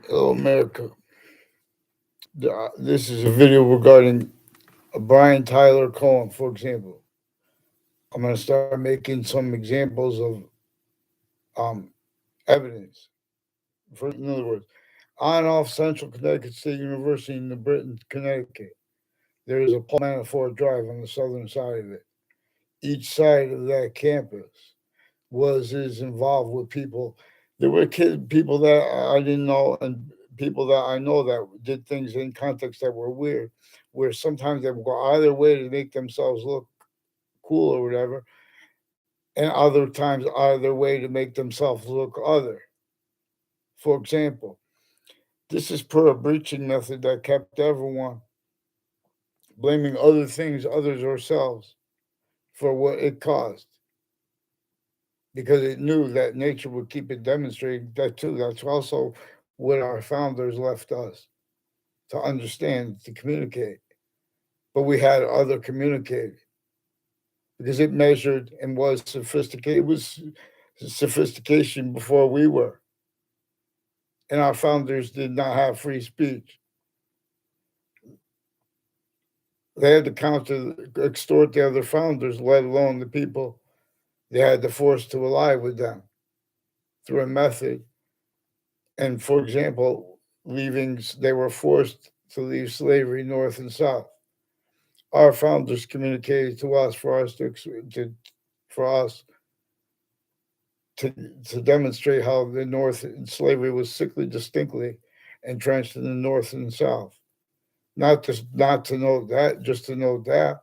Hello, America. This is a video regarding Brian Tyler Cohen, for example. I'm going to start making some examples of um, evidence. In other words, on off Central Connecticut State University in New Britain, Connecticut, there is a Paul Manafort Drive on the southern side of it. Each side of that campus is involved with people. There were people that I didn't know, and people that I know that did things in context that were weird, where sometimes they would go either way to make themselves look cool or whatever, and other times either way to make themselves look other. For example, this is per a breaching method that kept everyone blaming other things, others, ourselves for what it caused, because it knew that nature would keep it demonstrating that too. That's also what our founders left us to understand, to communicate. But we had other communicators because it measured and was sophisticated. It was sophistication before we were. And our founders did not have free speech. They had to counter, extort the other founders, let alone the people they had to force to ally with them through a method. And for example, they were forced to leave slavery north and south. Our founders communicated to us for us to, to demonstrate how the North slavery was sickly distinctly entrenched in the North and South. Not to know that, just to know that,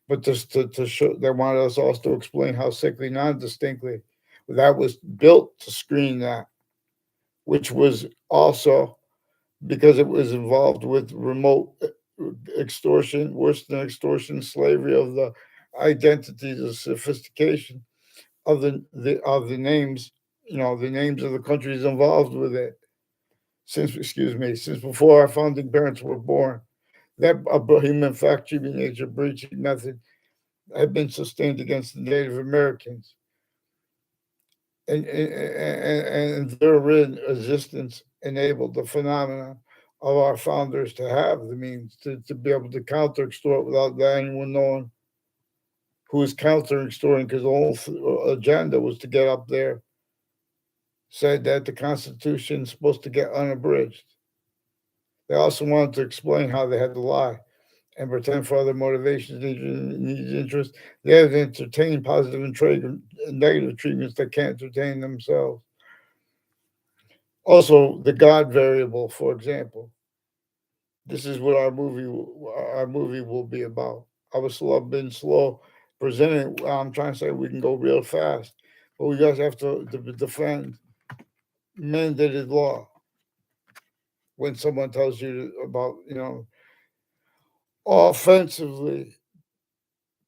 but just to show they wanted us also to explain how sickly non-distinctly that was built to screen that, which was also because it was involved with remote extortion, worse than extortion, slavery of the identities of sophistication of the names, the names of the countries involved with it. Since before our founding parents were born, that human fact human nature breaching method had been sustained against the Native Americans, and their resistance enabled the phenomenon of our founders to have the means to be able to counter extort without anyone knowing who was counter extorting, because the whole agenda was to get up there, said that the Constitution is supposed to get unabridged. They also wanted to explain how they had to lie and pretend for other motivations, needs, interests. They had to entertain positive and negative treatments that can't entertain themselves. Also, the God variable, for example. This is what our movie will be about. I was been slow presenting. I'm trying to say we can go real fast, but we guys have to defend mandated law when someone tells you about, offensively,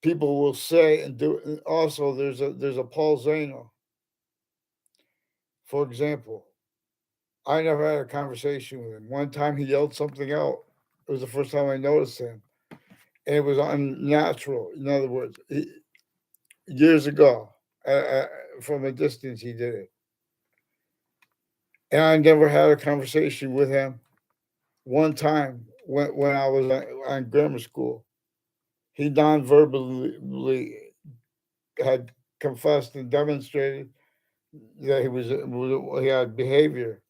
people will say and do. And also, there's a Paul Zano, for example. I never had a conversation with him. One time he yelled something out. It was the first time I noticed him, and it was unnatural. In other words, years ago, uh, uh, from a distance, he did it, and I never had a conversation with him. One time when I was on grammar school, he non-verbally had confessed and demonstrated that he had behavior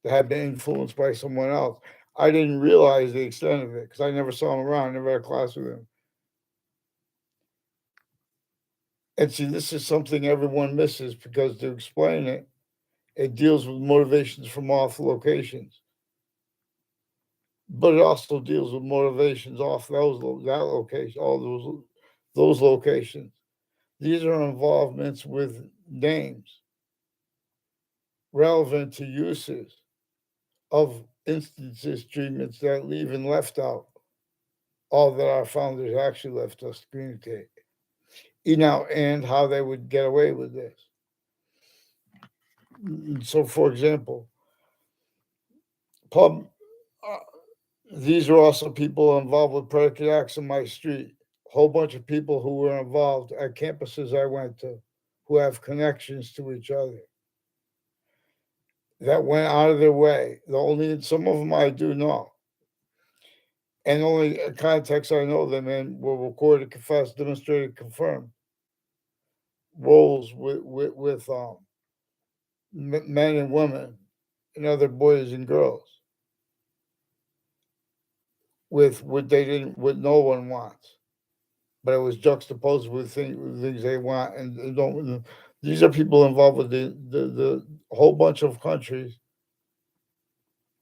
that had been influenced by someone else. I didn't realize the extent of it because I never saw him around. I never had a class with him. And see, this is something everyone misses because to explain it, it deals with motivations from off locations, but it also deals with motivations off that location, all those locations. These are involvements with names relevant to uses of instances, treatments that leave and left out all that our founders actually left us to communicate. And how they would get away with this. So, for example, pub. Uh, these are also people involved with predicate acts in my street. A whole bunch of people who were involved at campuses I went to, who have connections to each other. that went out of their way. The only some of them I do know, and only context I know them in were recorded, confessed, demonstrated, confirmed roles with men and women and other boys and girls with what they didn't, what no one wants, but it was juxtaposed with things they want and don't. These are people involved with the whole bunch of countries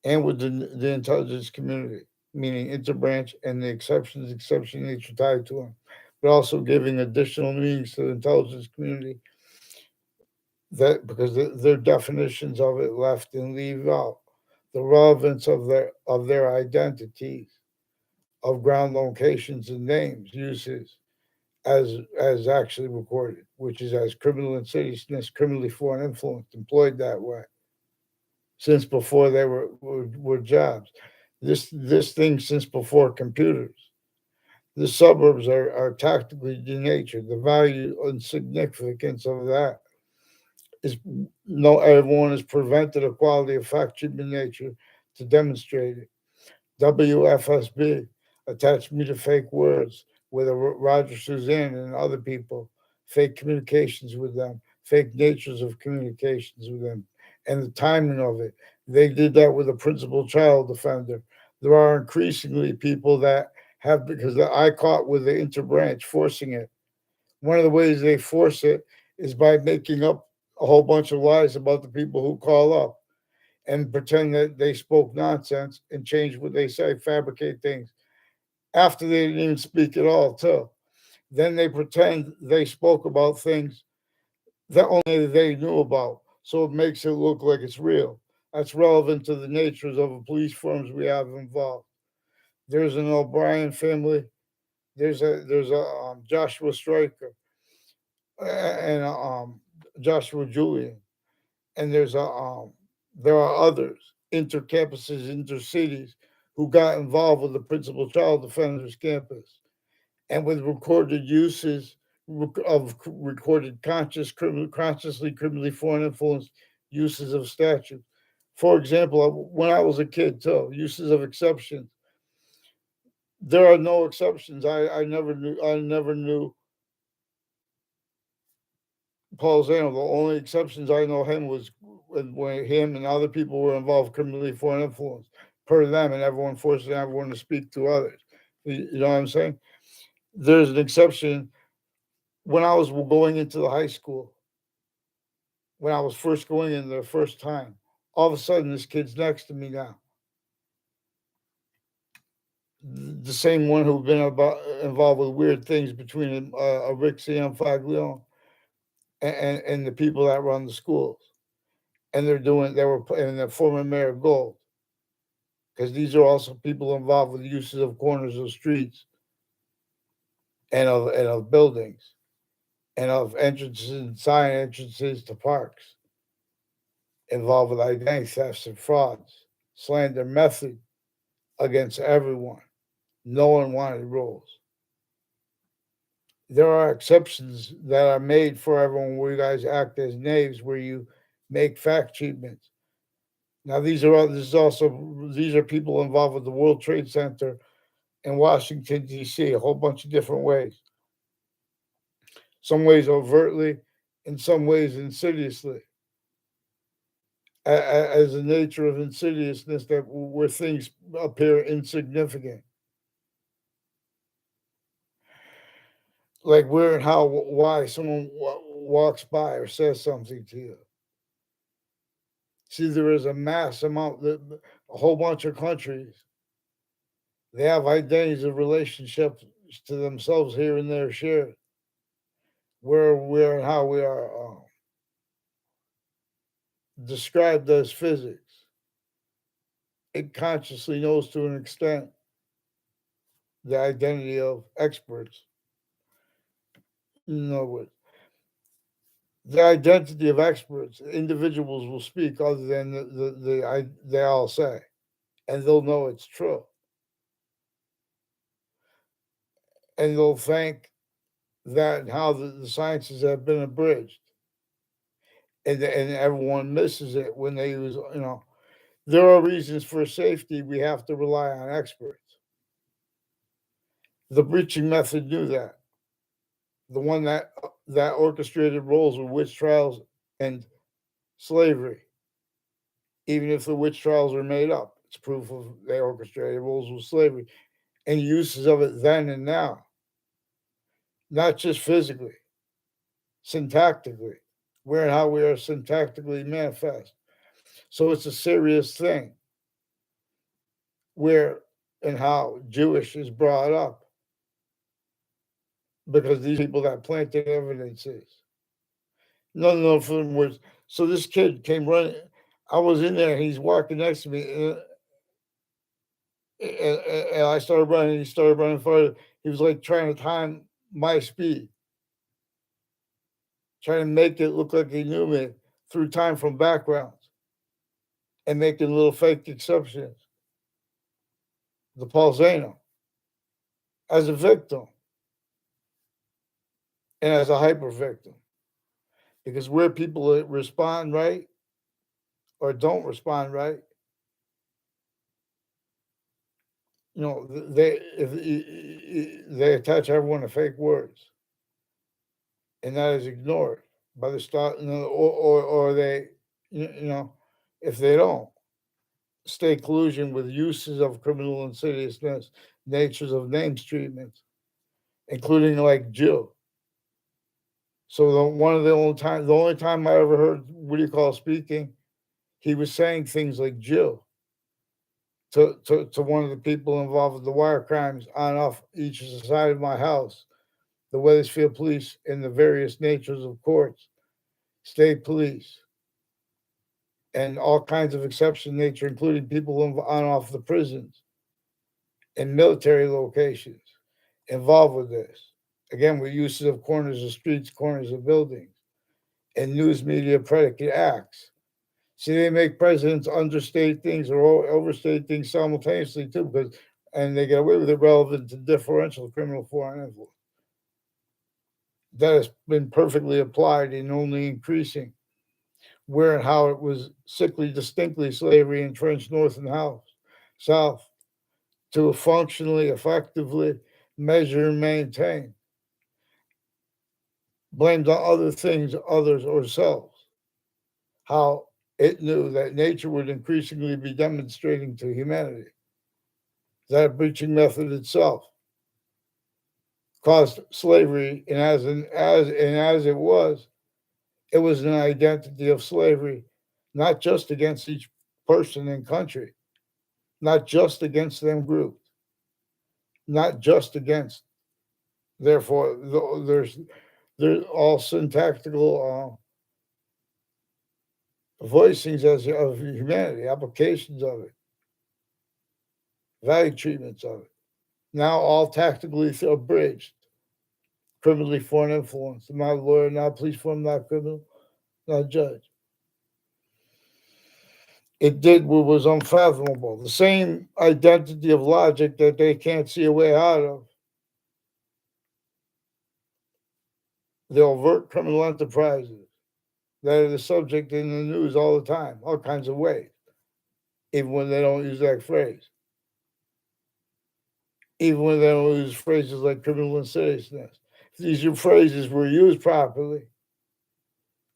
and with the intelligence community, meaning interbranch and the exception nature tied to them, but also giving additional meanings to the intelligence community that because their definitions of it left and leave out the relevance of their identities, of ground locations and names, uses as actually recorded, which is as criminal insidiousness, criminally foreign influence, employed that way since before they were jobs. This thing since before computers. The suburbs are tactically denatured. The value and significance of that is no everyone is prevented equality of fact human nature to demonstrate it. WFSB attached me to fake words with Roger Suzanne and other people, fake communications with them, fake natures of communications with them, and the timing of it. They did that with a principal child defender. There are increasingly people that have, because I caught with the interbranch forcing it. One of the ways they force it is by making up a whole bunch of lies about the people who call up and pretend that they spoke nonsense and change what they say, fabricate things after they didn't even speak at all, too. Then they pretend they spoke about things that only they knew about. So it makes it look like it's real. That's relevant to the natures of the police firms we have involved. There's an O'Brien family. There's a Joshua Stryker and Joshua Julian, and there are others, intercampuses, intercities, who got involved with the principal child defenders campus and with recorded uses of recorded consciously criminally foreign influenced uses of statute. For example, when I was a kid, too, uses of exceptions. There are no exceptions. I never knew. I never knew Paul Zano. The only exceptions I know him was when him and other people were involved criminally foreign influence per them, and everyone forcing everyone to speak to others. You know what I'm saying? There's an exception when I was going into the high school. When I was first going in the first time, all of a sudden this kid's next to me now. The same one who'd been involved with weird things between Rick Faglione and the people that run the schools. And they were, and the former mayor Gold, because these are also people involved with the uses of corners of streets and of buildings and of entrances and sign entrances to parks, involved with identity thefts and frauds, slander method against everyone. No one wanted rules. There are exceptions that are made for everyone where you guys act as knaves, where you make fact treatments. Now these are people involved with the World Trade Center in Washington D.C. A whole bunch of different ways. Some ways overtly, in some ways insidiously, as the nature of insidiousness that where things appear insignificant, like where and how, why someone walks by or says something to you. See, there is a mass amount that a whole bunch of countries they have identities of relationships to themselves here and there shared, where and how we are described as physics. It consciously knows to an extent the identity of experts. In other words, the identity of experts, individuals will speak other than they all say, and they'll know it's true, and they'll thank that and how the sciences have been abridged. and everyone misses it when they use, there are reasons for safety. We have to rely on experts. The breaching method knew that. The one that orchestrated roles with witch trials and slavery, even if the witch trials were made up, it's proof of they orchestrated roles with slavery and uses of it then and now, not just physically, syntactically, where and how we are syntactically manifest. So it's a serious thing where and how Jewish is brought up because these people that planted evidences. None of them was. So this kid came running. I was in there. He's walking next to me, and I started running. He started running farther. He was like trying to time my speed, trying to make it look like he knew me through time from backgrounds and making little fake exceptions. The Paulzano as a victim and as a hyper victim, because where people respond right or don't respond right, they attach everyone to fake words, and that is ignored by the start, or they, you know, if they don't stay collusion with uses of criminal insidiousness, natures of names treatments, including like Jill. So the only time I ever heard what do you call speaking, he was saying things like Jill to one of the people involved with the wire crimes on off each side of my house, the Wethersfield police and the various natures of courts, state police, and all kinds of exception nature, including people on off the prisons and military locations involved with this. Again, with uses of corners of streets, corners of buildings, and news media predicate acts. See, they make presidents understate things or overstate things simultaneously too, and they get away with it relevant to differential criminal foreign influence. That has been perfectly applied and only increasing. Where and how it was sickly, distinctly slavery entrenched north and south to functionally, effectively measure and maintain. Blamed on other things, others, or selves. How it knew that nature would increasingly be demonstrating to humanity that breaching method itself caused slavery, and as it was an identity of slavery, not just against each person and country, not just against them groups, not just against. Therefore, there's all syntactical voicings of humanity, applications of it, value treatments of it. Now all tactically abridged, criminally foreign influence. I'm not a lawyer, not police form, not criminal, not judge. It did what was unfathomable. The same identity of logic that they can't see a way out of. The overt criminal enterprises that are the subject in the news all the time, all kinds of ways, even when they don't use that phrase. Even when they don't use phrases like criminal insidiousness. If these phrases were used properly,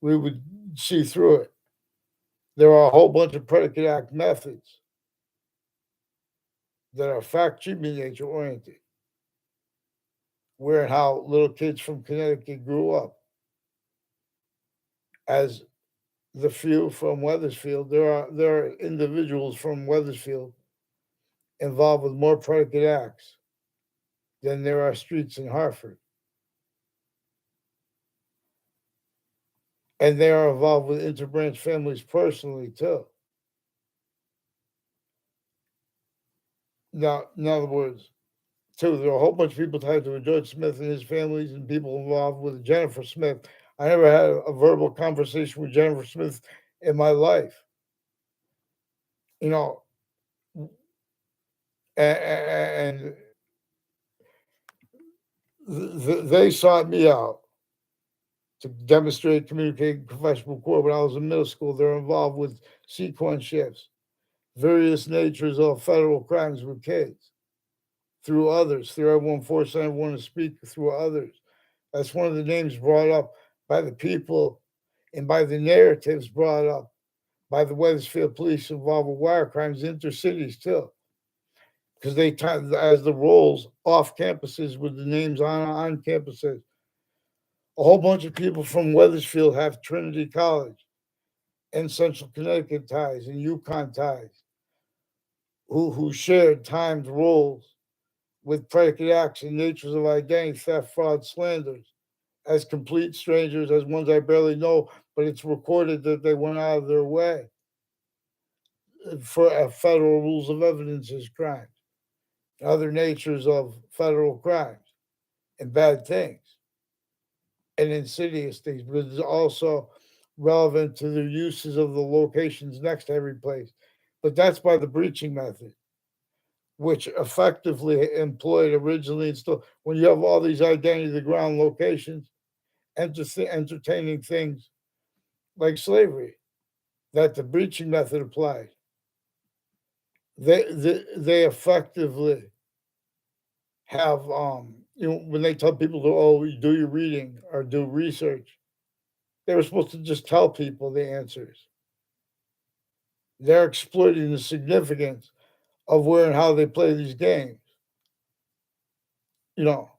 we would see through it. There are a whole bunch of predicate act methods that are fact treatment nature oriented, where and how little kids from Connecticut grew up. As the few from Wethersfield, there are individuals from Wethersfield involved with more predicate acts than there are streets in Hartford. And they are involved with interbranch families personally too. Now, in other words, too, there are a whole bunch of people tied to George Smith and his families and people involved with Jennifer Smith. I never had a verbal conversation with Jennifer Smith in my life. You know, and they sought me out to demonstrate communicating professional core. When I was in middle school, they're involved with sequence shifts, various natures of federal crimes with kids, through others, through everyone, forcing everyone to speak through others. That's one of the names brought up by the people and by the narratives brought up by the Wethersfield police involved with wire crimes, intercities too, because they as the roles off campuses with the names on campuses. A whole bunch of people from Wethersfield have Trinity College and Central Connecticut ties and Yukon ties, who shared timed roles with predicate acts and natures of identity theft, fraud, slanders, as complete strangers, as ones I barely know, but it's recorded that they went out of their way for federal rules of evidence as crimes, other natures of federal crimes and bad things and insidious things, but it's also relevant to the uses of the locations next to every place. But that's by the breaching method, which effectively employed originally and still, when you have all these identity of the ground locations, entertaining things like slavery, that the breaching method applies. They effectively have when they tell people to do your reading or do research, they were supposed to just tell people the answers. They're exploiting the significance of where and how they play these games. You know,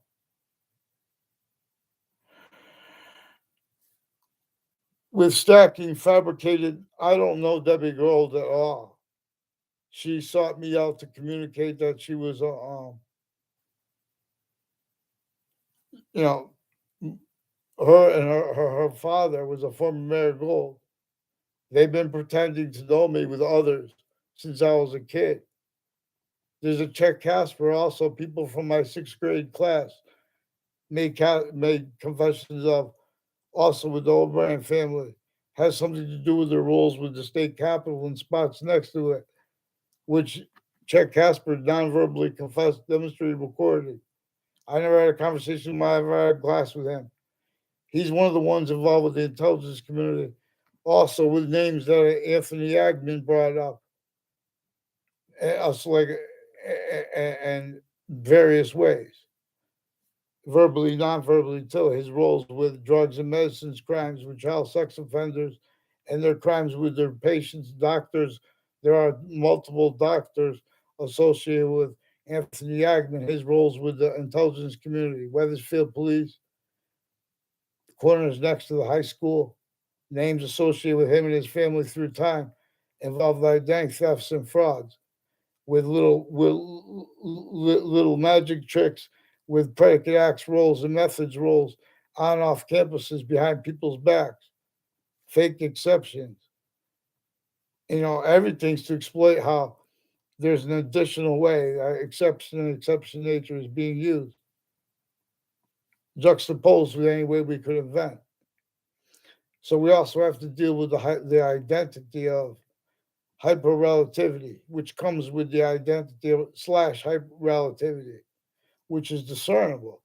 with stacking fabricated, I don't know Debbie Grohl at all. She sought me out to communicate that she was you know, her and her father was a former mayor of Gold. They've been pretending to know me with others since I was a kid. There's a Czech Casper also. People from my sixth grade class made confessions of, also with the O'Brien family, has something to do with their roles with the state capitol and spots next to it, which Czech Casper non-verbally confessed, demonstrated, recorded. I never had a conversation with him. I never had a class with him. He's one of the ones involved with the intelligence community, also with names that Anthony Agman brought up, us like, and various ways, verbally, non-verbally too. His roles with drugs and medicines crimes with child sex offenders, and their crimes with their patients, doctors. There are multiple doctors associated with Anthony Agman. His roles with the intelligence community, Wethersfield Police, corners next to the high school, names associated with him and his family through time, involved identity thefts and frauds with little magic tricks, with predicate acts roles and methods roles on and off campuses behind people's backs, fake exceptions. Everything's to exploit how there's an additional way, exception and exception nature is being used, juxtaposed with any way we could invent. So we also have to deal with the identity of hyperrelativity, which comes with the identity of slash hyperrelativity, which is discernible.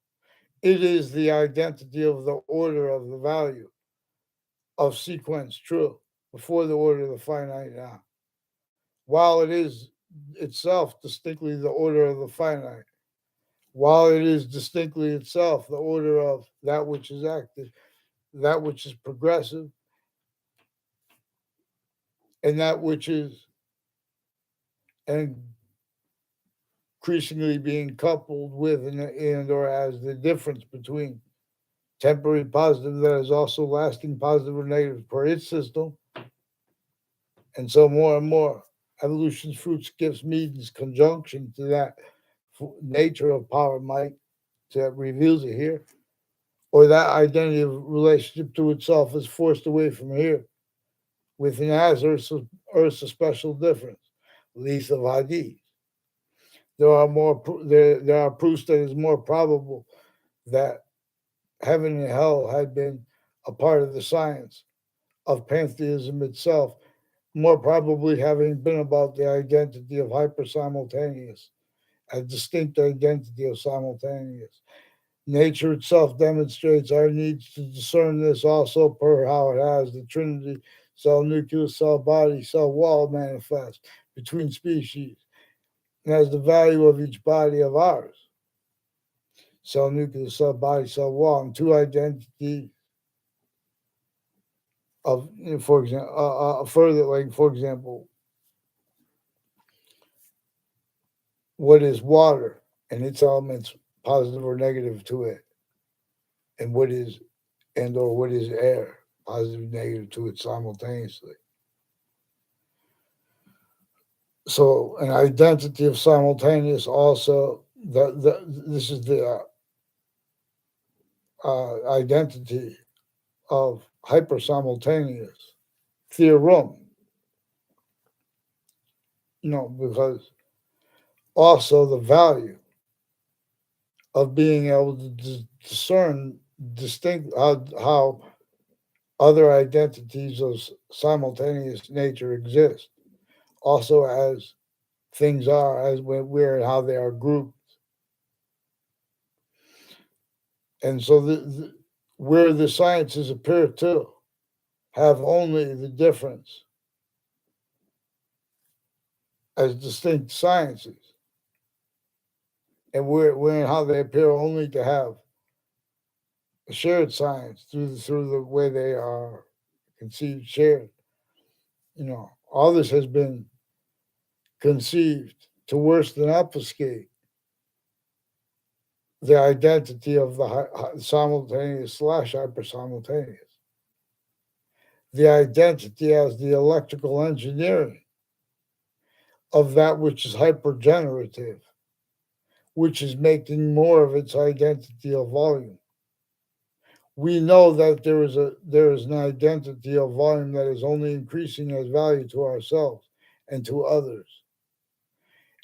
It is the identity of the order of the value of sequence true before the order of the finite now. While it is itself distinctly the order of the finite, while it is distinctly itself the order of that which is active, that which is progressive, and that which is increasingly being coupled with and or as the difference between temporary positive that is also lasting positive or negative for its system. And so more and more evolution's fruits, gifts, means conjunction to that nature of power might that reveals it here, or that identity of relationship to itself is forced away from here with an as Earth's a special difference, least of IDs. There are proofs that it's more probable that heaven and hell had been a part of the science of pantheism itself, more probably having been about the identity of hyper simultaneous, a distinct identity of simultaneous. Nature itself demonstrates our needs to discern this also per how it has the trinity cell, nucleus, cell, body, cell wall manifest between species and as the value of each body of ours. Cell, nucleus, cell, body, cell wall, and two identities of, for example, further, like, for example, what is water and its elements, positive or negative to it, and what is and or what is air, positive and negative to it simultaneously. So an identity of simultaneous also this is the identity of hyper simultaneous theorem, because also the value of being able to discern distinct how other identities of simultaneous nature exist, also as things are, as where and how they are grouped. And so where the sciences appear to have only the difference as distinct sciences, and where and how they appear only to have a shared science through the way they are conceived, shared. All this has been conceived to worse than obfuscate the identity of the simultaneous slash hyper simultaneous, the identity as the electrical engineering of that which is hypergenerative, which is making more of its identity of volume. We know that there is an identity of volume that is only increasing as value to ourselves and to others,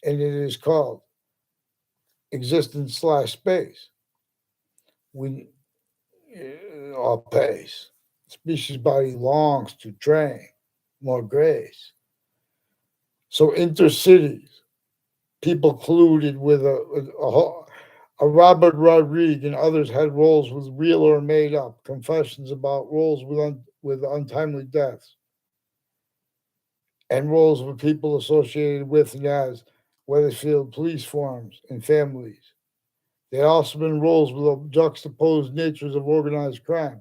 and it is called existence slash space. We or pace. Species body longs to train more grace. So intercities, people colluded with a Robert Rodriguez and others had roles with real or made up, confessions about roles with untimely deaths, and roles with people associated with and as Weathersfield police forms and families. There had also been roles with juxtaposed natures of organized crime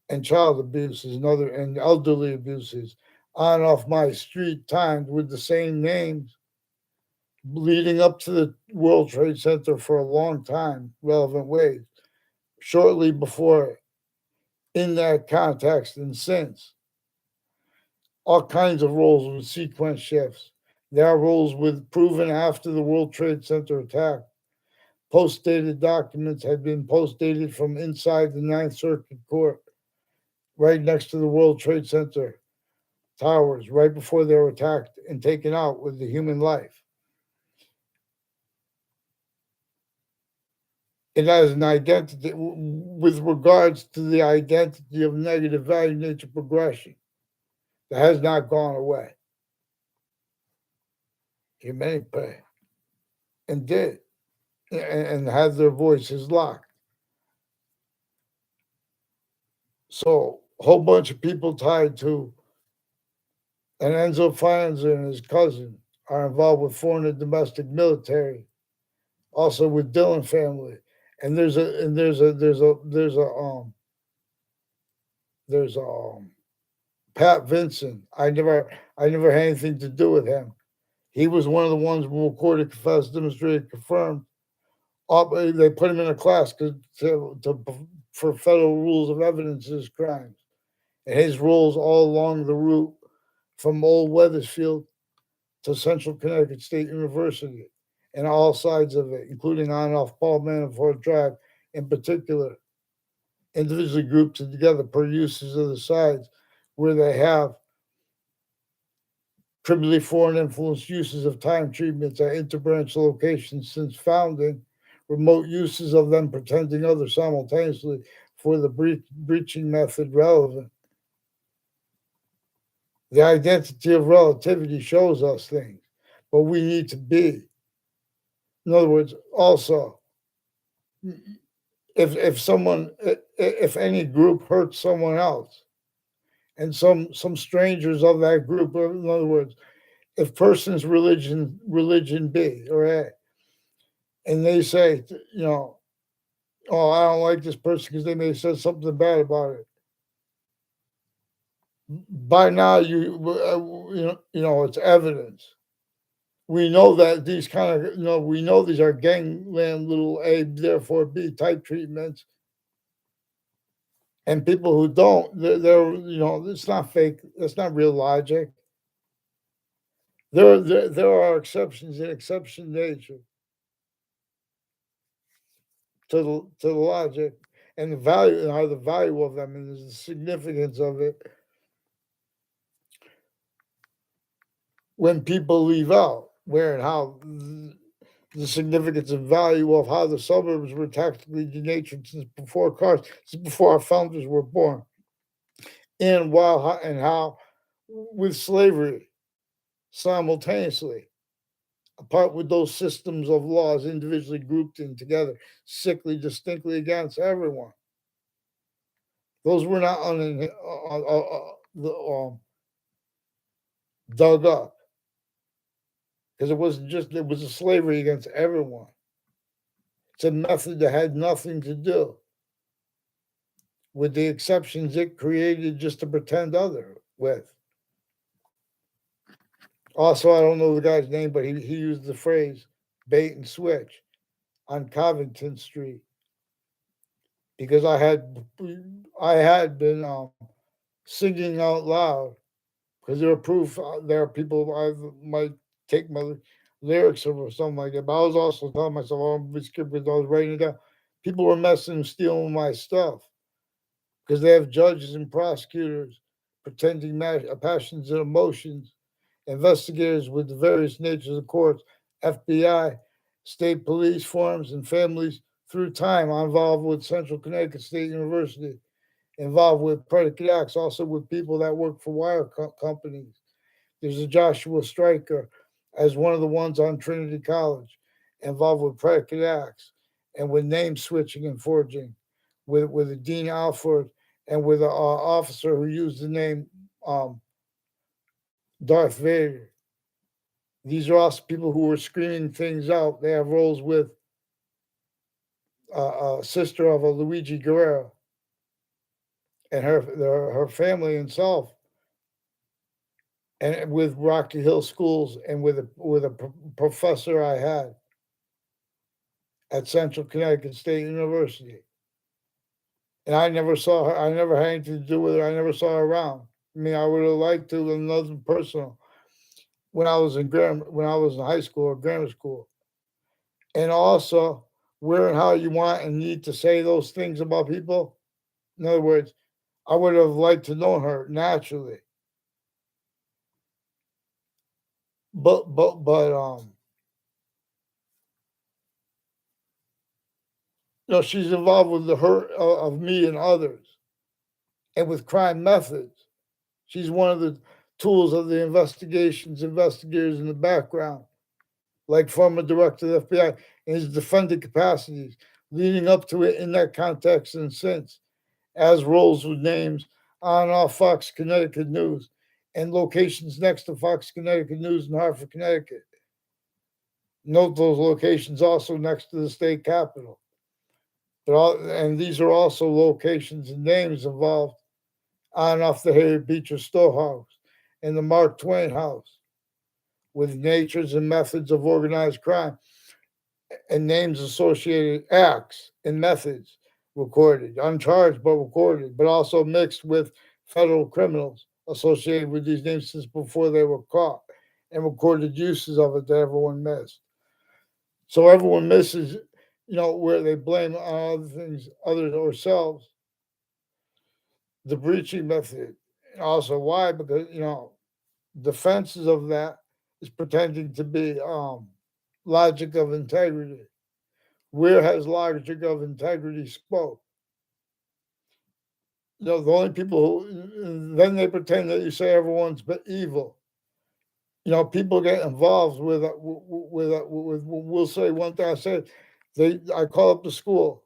and child abuses and elderly abuses on and off my street, timed with the same names leading up to the World Trade Center for a long time, relevant ways, shortly before, in that context, and since. All kinds of roles with sequence shifts. There are roles with proven after the World Trade Center attack. Post dated documents had been post dated from inside the Ninth Circuit Court, right next to the World Trade Center towers, right before they were attacked and taken out with the human life. It has an identity with regards to the identity of negative value nature progression that has not gone away. Humanity and did, and had their voices locked. So a whole bunch of people tied to, and Enzo Fienza and his cousin are involved with foreign and domestic military, also with Dillon family. And there's a Pat Vincent. I never had anything to do with him. He was one of the ones who recorded, confessed, demonstrated, confirmed. They put him in a class for federal rules of evidence as crimes, and his roles all along the route from Old Weathersfield to Central Connecticut State University, and all sides of it, including on and off Paul Manafort Drive, in particular, individually grouped together per uses of the sides, where they have tributary foreign influence uses of time treatments at interbranch locations since founding, remote uses of them pretending others simultaneously for the breaching method relevant. The identity of relativity shows us things, but we need to be. In other words, also, If someone, if any group hurts someone else, and some strangers of that group, or in other words, if person's religion B or A, and they say, oh, I don't like this person because they may have said something bad about it. By now, it's evidence. We know that these kind of, we know these are gangland little A, therefore B type treatments. And people who don't, it's not fake. That's not real logic. There are exceptions in exception nature to the logic and the value and how the value of them and the significance of it when people leave out where and how the significance and value of how the suburbs were tactically denatured since before cars, since before our founders were born, and how with slavery simultaneously, apart with those systems of laws individually grouped in together, sickly distinctly against everyone. Those were not dug up because it was a slavery against everyone. It's a method that had nothing to do with the exceptions it created just to pretend other with. Also, I don't know the guy's name, but he used the phrase bait and switch on Covington Street because I had been singing out loud because there are proof there are people I might take my lyrics or something like that. But I was also telling myself, oh, I'm scared because I was writing it down. People were messing and stealing my stuff because they have judges and prosecutors pretending passions and emotions, investigators with the various natures of courts, FBI, state police forms, and families through time. I'm involved with Central Connecticut State University, involved with predicate acts, also with people that work for wire companies. There's a Joshua Stryker as one of the ones on Trinity College, involved with predicate acts and with name switching and forging, with a Dean Alford and with an officer who used the name um, Darth Vader. These are also people who were screaming things out. They have roles with sister of a Luigi Guerrero and her family and self, and with Rocky Hill Schools and with a professor I had at Central Connecticut State University. And I never saw her. I never had anything to do with her. I never saw her around. I mean, I would have liked to, and nothing personal. When I was in high school or grammar school, and also where and how you want and need to say those things about people. In other words, I would have liked to know her naturally, but she's involved with the hurt of me and others, and with crime methods. She's one of the tools of the investigators in the background, like former director of the FBI in his defendant capacities, leading up to it in that context and since, as roles with names on and off Fox Connecticut News and locations next to Fox Connecticut News in Hartford, Connecticut. Note those locations also next to the state capitol. And these are also locations and names involved on and off the Harriet Beecher Storehouse and the Mark Twain House, with natures and methods of organized crime and names associated acts and methods recorded, uncharged but recorded, but also mixed with federal criminals associated with these names since before they were caught, and recorded uses of it that everyone missed. So everyone misses, where they blame on other things, others ourselves, the breaching method. Also, why? Because defenses of that is pretending to be logic of integrity. Where has logic of integrity spoke? The only people who then they pretend that you say everyone's but evil. People get involved with we'll say one thing I said. I call up the school.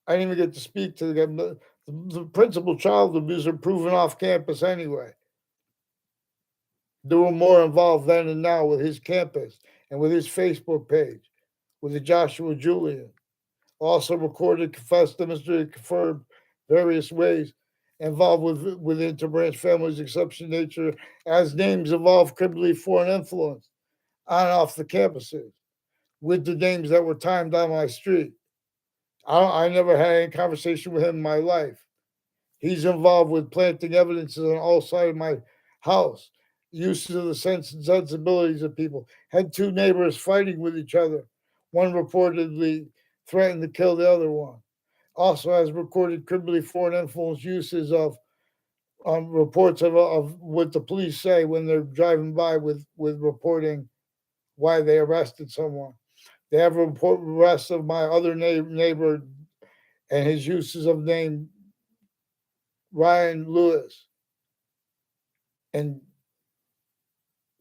I didn't even get to speak to the guy. The principal child abuser proven off campus anyway. They were more involved then and now with his campus and with his Facebook page, with the Joshua Julian. Also recorded, confessed, demonstrated, confirmed various ways involved with interbranch families, exception nature, as names evolved criminally foreign influence on and off the campuses with the names that were timed on my street. I never had any conversation with him in my life. He's involved with planting evidences on all sides of my house, uses of the sense and sensibilities of people. Had two neighbors fighting with each other. One reportedly threatened to kill the other one. Also has recorded criminally foreign influence uses of reports of what the police say when they're driving by with reporting why they arrested someone. They have a report arrest of my other neighbor and his uses of name Ryan Lewis and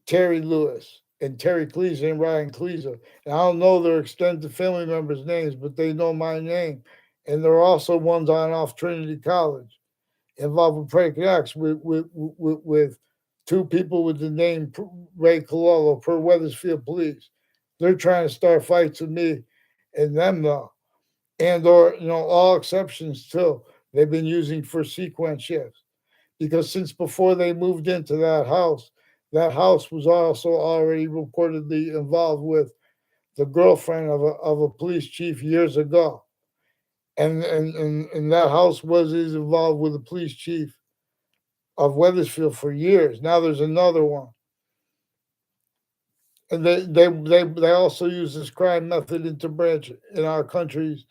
Terry Lewis and Terry Cleaser and Ryan Cleaser. And I don't know their extended family members' names, but they know my name. And there are also ones on off Trinity College involved with predicate acts with two people with the name Ray Cololo per Weathersfield Police. They're trying to start fights with me and them though. And or all exceptions too. They've been using for sequence shifts because since before they moved into that house was also already reportedly involved with the girlfriend of a police chief years ago. And that house is involved with the police chief of Weathersfield for years. Now there's another one. And they also use this crime method into branch in our countries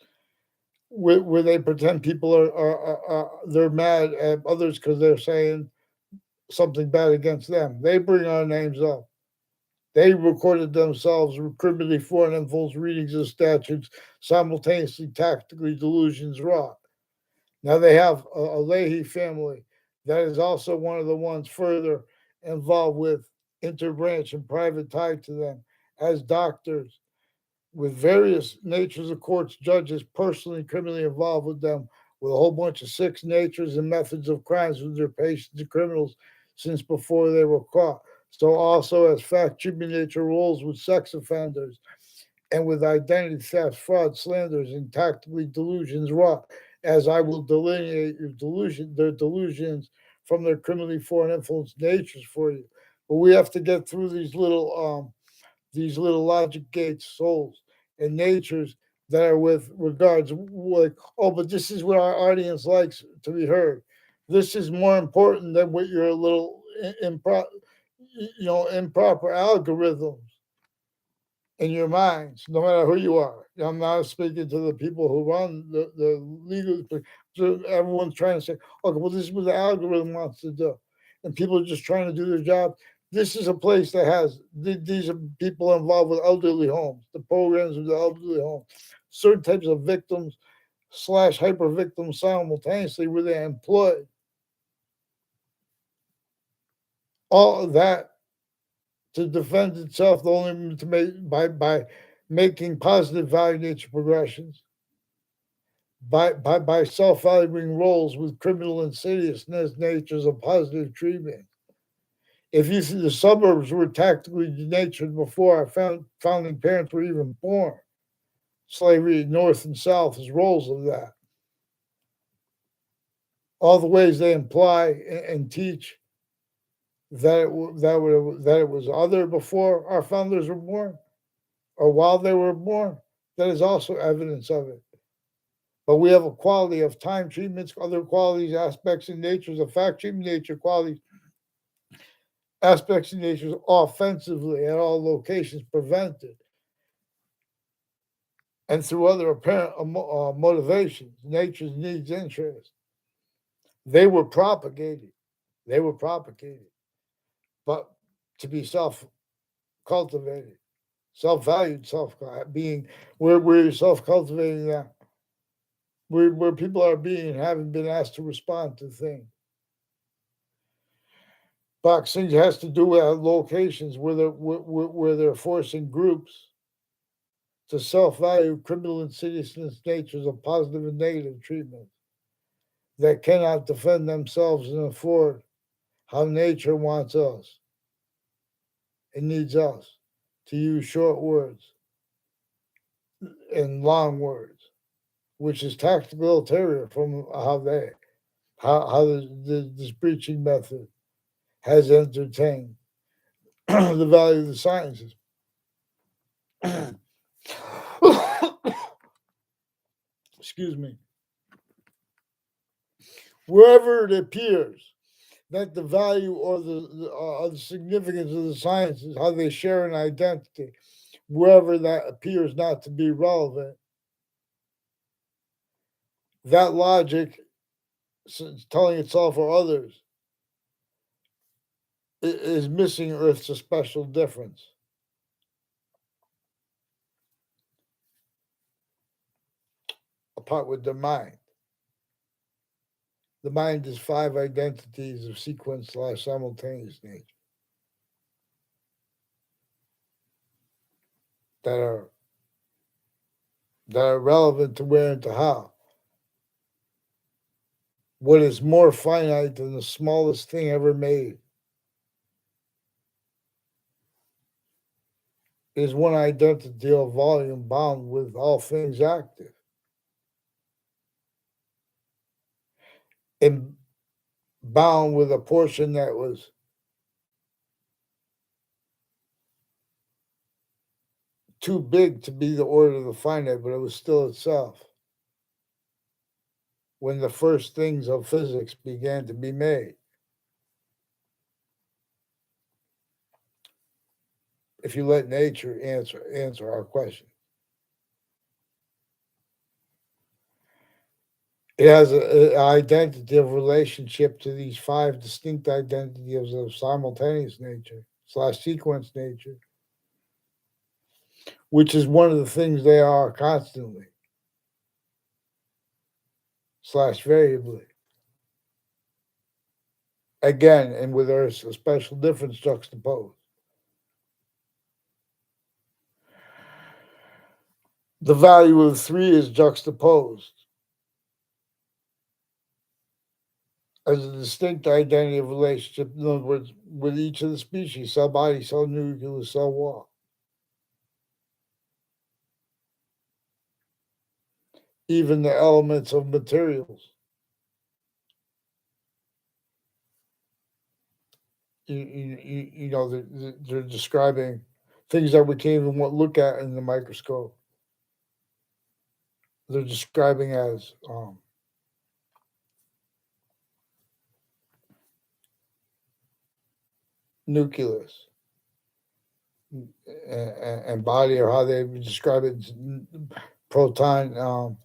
where they pretend people are they're mad at others because they're saying something bad against them. They bring our names up. They recorded themselves with criminally foreign influence readings of statutes, simultaneously tactically delusions wrought. Now they have a Leahy family that is also one of the ones further involved with interbranch and private tied to them as doctors with various natures of courts, judges personally criminally involved with them, with a whole bunch of six natures and methods of crimes with their patients and criminals since before they were caught. So also as fact treatment nature roles with sex offenders and with identity theft, fraud, slanders, and tactically delusions wrought, as I will delineate their delusions from their criminally foreign influence natures for you. But we have to get through these little logic gates, souls, and natures that are with regards like, oh, but this is what our audience likes to be heard. This is more important than what your little improper algorithms in your minds, no matter who you are. I'm not speaking to the people who run the legal. So everyone's trying to say, okay, well, this is what the algorithm wants to do. And people are just trying to do their job. This is a place that has, these are people involved with elderly homes, the programs of the elderly homes, certain types of victims slash hyper victims simultaneously where they're employed. All of that to defend itself only to make by making positive value nature progressions, by self-valuing roles with criminal insidiousness natures of positive treatment. If you see the suburbs were tactically denatured before our founding parents were even born, slavery north and south as roles of that. All the ways they imply and teach that it was other before our founders were born or while they were born, that is also evidence of it. But we have a quality of time treatments, other qualities, aspects, and natures of fact treatment, nature qualities, aspects, and natures offensively at all locations prevented, and through other apparent motivations, nature's needs, interests. They were propagated. They were propagated, but to be self cultivated, self valued, self being where you're self cultivating that, where people are being and haven't been asked to respond to things. Boxing has to do with locations where they're forcing groups to self-value, criminal insidiousness natures of positive and negative treatment that cannot defend themselves and afford how nature wants us and needs us to use short words and long words, which is tactical ulterior from how this preaching method has entertained the value of the sciences. Excuse me. Wherever it appears that the value or the significance of the sciences, how they share an identity, wherever that appears not to be relevant, that logic telling itself or others is missing, or it's a special difference. Apart with the mind. The mind is 5 identities of sequence / simultaneous nature that are relevant to where and to how. What is more finite than the smallest thing ever made is one identity of volume bound with all things active and bound with a portion that was too big to be the order of the finite, but it was still itself when the first things of physics began to be made. If you let nature answer our question. It has an identity of relationship to these 5 distinct identities of simultaneous nature / sequence nature, which is one of the things they are constantly / variably. Again, and with a special difference juxtaposed. The value of 3 is juxtaposed as a distinct identity of relationship, in other words, with each of the species, cell body, cell nucleus, cell wall. Even the elements of materials. You know, they're describing things that we can't even look at in the microscope. They're describing as nucleus and body, or how they describe it, proton,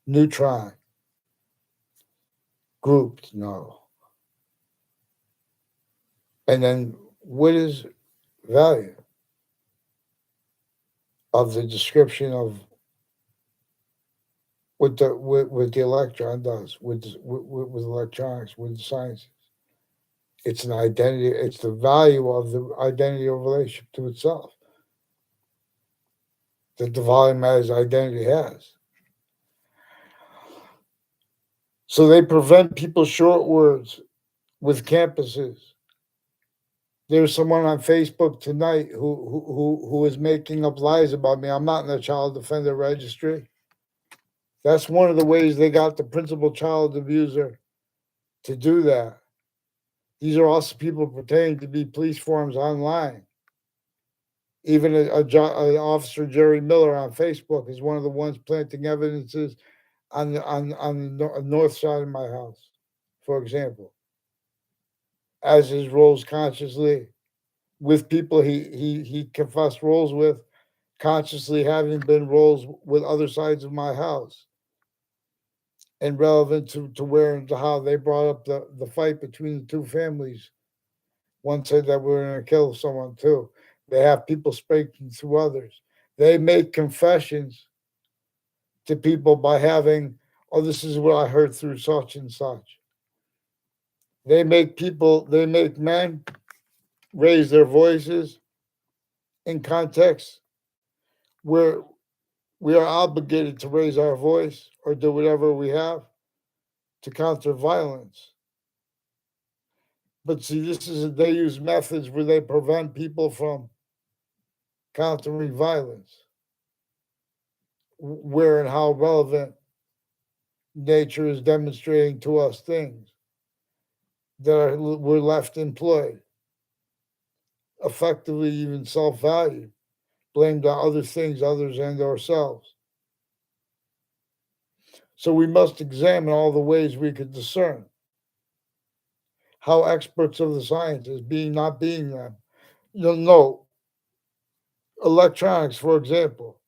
neutron grouped. No. And then what is value of the description of what the electron does with electronics, with the sciences? It's an identity. It's the value of the identity of relationship to itself that the volume as identity has. So they prevent people's short words with campuses. There's someone on Facebook tonight who is making up lies about me. I'm not in the child defender registry. That's one of the ways they got the principal child abuser to do that. These are also people pretending to be police forms online. Even an officer, Jerry Miller, on Facebook is one of the ones planting evidences on the north side of my house, for example, as his roles consciously with people he confessed roles with, consciously having been roles with other sides of my house, and relevant to where and to how they brought up the fight between the 2 families. One said that we were going to kill someone too. They have people speaking through others. They make confessions to people by having, oh, this is what I heard through such and such. They make men raise their voices in contexts where We are obligated to raise our voice or do whatever we have to counter violence. But see, this is they use methods where they prevent people from countering violence, where and how relevant nature is demonstrating to us things that were left employed, effectively even self-valued, blamed on other things others and ourselves. So we must examine all the ways we could discern how experts of the sciences, being not being them, you'll know electronics, for example.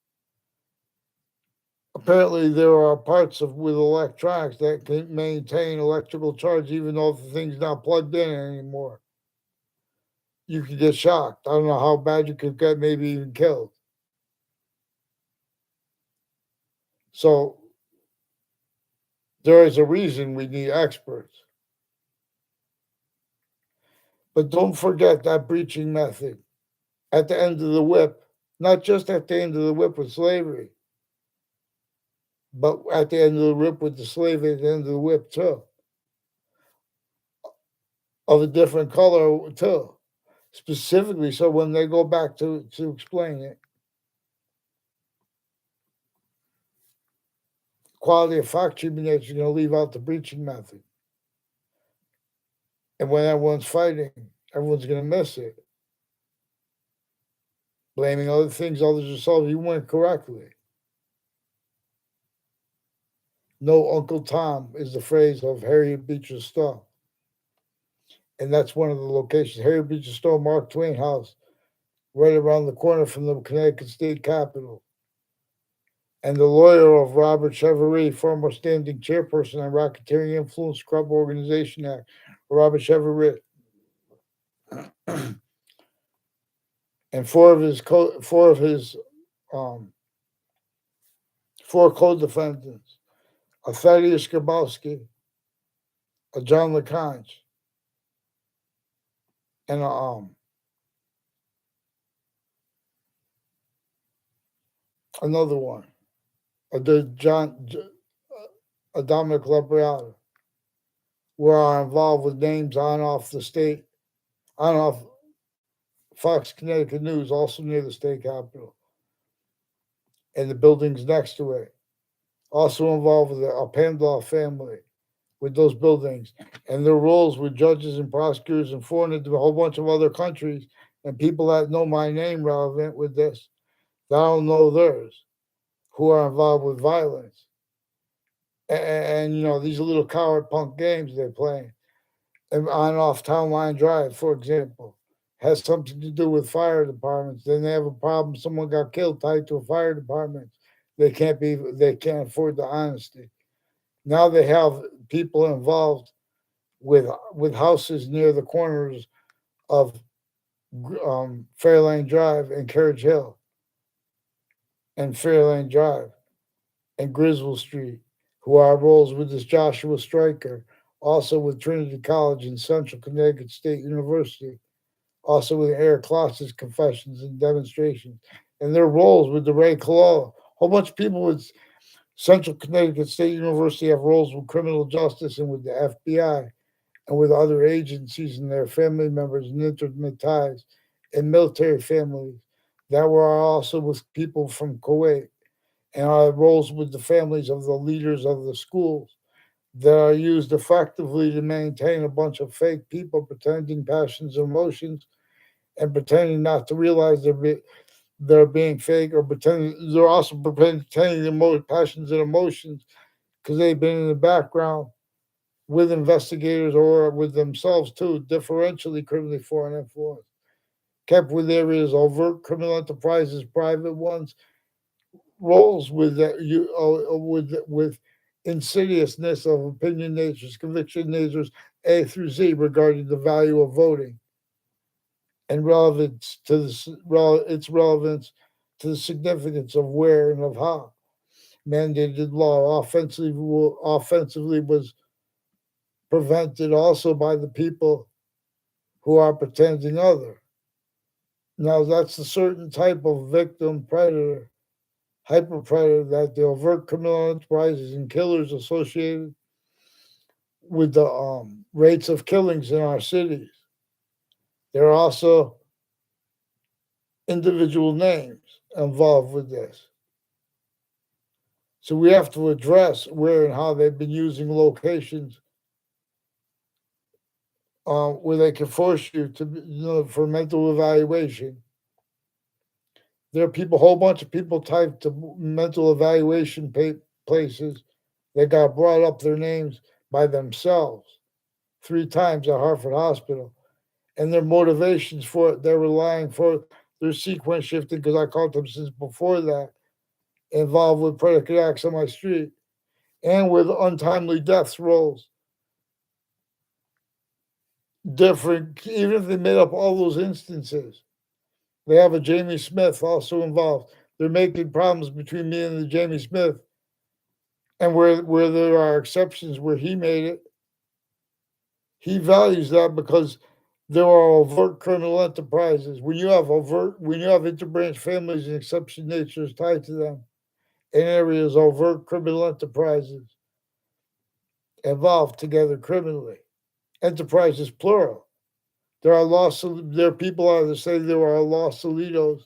Apparently, there are parts of with electronics that can maintain electrical charge even though the thing's not plugged in anymore. You could get shocked. I don't know how bad you could get, maybe even killed. So there is a reason we need experts. But don't forget that breaching method at the end of the whip, not just at the end of the whip with slavery, but at the end of the whip with the slave at the end of the whip too, of a different color too. Specifically, so when they go back to explain it, quality of fact treatment that you're going to leave out the breaching method. And when everyone's fighting, everyone's going to miss it. Blaming other things, others are solved. You went correctly. No Uncle Tom is the phrase of Harriet Beecher Stowe. And that's one of the locations. Harriet Beecher Stowe, Mark Twain House, right around the corner from the Connecticut State Capitol. And the lawyer of Robert Cheverry, former standing chairperson on Racketeering Influence Corrupt Organization Act, Robert Cheverry, and um, four co-defendants, a Thaddeus Grabowski, a John LeConte, and another one, a Dominic Labriata, were involved with names on off Fox Connecticut News, also near the state capitol, and the buildings next to it. Also involved with the Pandolf family, with those buildings, and their roles with judges and prosecutors and foreign into a whole bunch of other countries, and people that know my name relevant with this, that I don't know theirs, who are involved with violence. And you know, these little coward punk games they're playing. And on off Town Line Drive, for example, has something to do with fire departments. Then they have a problem. Someone got killed tied to a fire department. They can't afford the honesty. Now they have people involved with houses near the corners of Fairlane Drive and Carriage Hill and Fairlane Drive and Griswold Street, who are roles with this Joshua Stryker, also with Trinity College and Central Connecticut State University, also with Eric Kloss's confessions and demonstrations, and their roles with the Ray Colella. A whole bunch of people with Central Connecticut State University have roles with criminal justice and with the FBI and with other agencies and their family members and intimate ties and military families that were also with people from Kuwait and our roles with the families of the leaders of the schools that are used effectively to maintain a bunch of fake people pretending passions and emotions and pretending not to realize they're being fake or pretending they're also pretending their passions and emotions because they've been in the background with investigators or with themselves too, differentially criminally foreign influence. Kept with areas overt criminal enterprises, private ones, roles with that you with insidiousness of opinion natures, conviction natures, A through Z regarding the value of voting and relevance to its relevance to the significance of where and of how mandated law offensively was prevented also by the people who are pretending other. Now that's a certain type of victim predator hyper-predator, that the overt criminal enterprises and killers associated with the rates of killings in our cities. There are also individual names involved with this. So we have to address where and how they've been using locations where they can force you to, for mental evaluation. There are people, a whole bunch of people typed to mental evaluation places that got brought up their names by themselves 3 times at Hartford Hospital. And their motivations for it, they're relying for their sequence shifting, because I caught them since before that, involved with predicate acts on my street and with untimely deaths rolls. Different, even if they made up all those instances. They have a Jamie Smith also involved. They're making problems between me and the Jamie Smith. And where there are exceptions where he made it, he values that because there are overt criminal enterprises. When you have interbranch families and exception natures tied to them, in areas overt criminal enterprises involved together criminally. Enterprises plural. There are people out there say there are Los Solitos,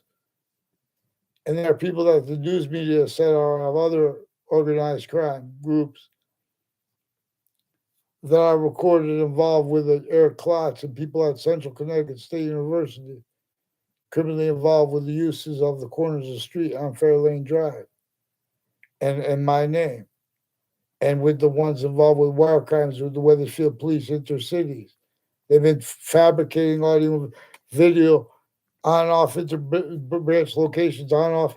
and there are people that the news media said are of other organized crime groups that are recorded involved with Eric Klotz and people at Central Connecticut State University, criminally involved with the uses of the corners of the street on Fairlane Drive, and my name, and with the ones involved with wire crimes with the Weathersfield Police Intercities. They've been fabricating audio, video on and off interbranch locations, on and off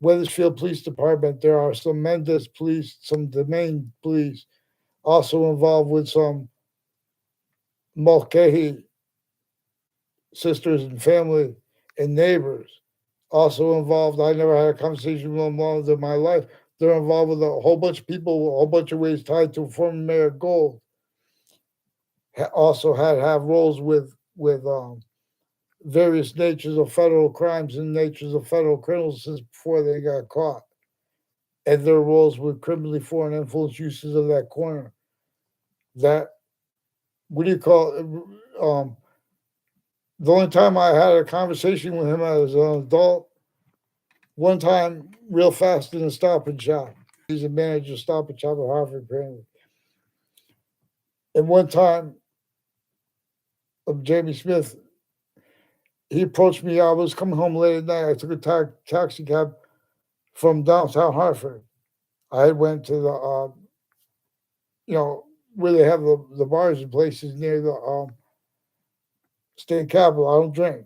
Weathersfield Police Department. There are some Mendez police, some Domain police, also involved with some Mulcahy sisters and family and neighbors. Also involved, I never had a conversation with them all in my life. They're involved with a whole bunch of people, a whole bunch of ways tied to former Mayor Gold. Also have roles with various natures of federal crimes and natures of federal criminals since before they got caught, and their roles with criminally foreign influence uses of that corner. That, what do you call it? The only time I had a conversation with him as an adult, one time real fast in a Stop and Shop. He's a manager of Stop and Shop at Hartford, apparently. And one time, of Jamie Smith, he approached me. I was coming home late at night. I took a taxi cab from downtown Hartford. I went to the, where they have the bars and places near the state capitol. I don't drink.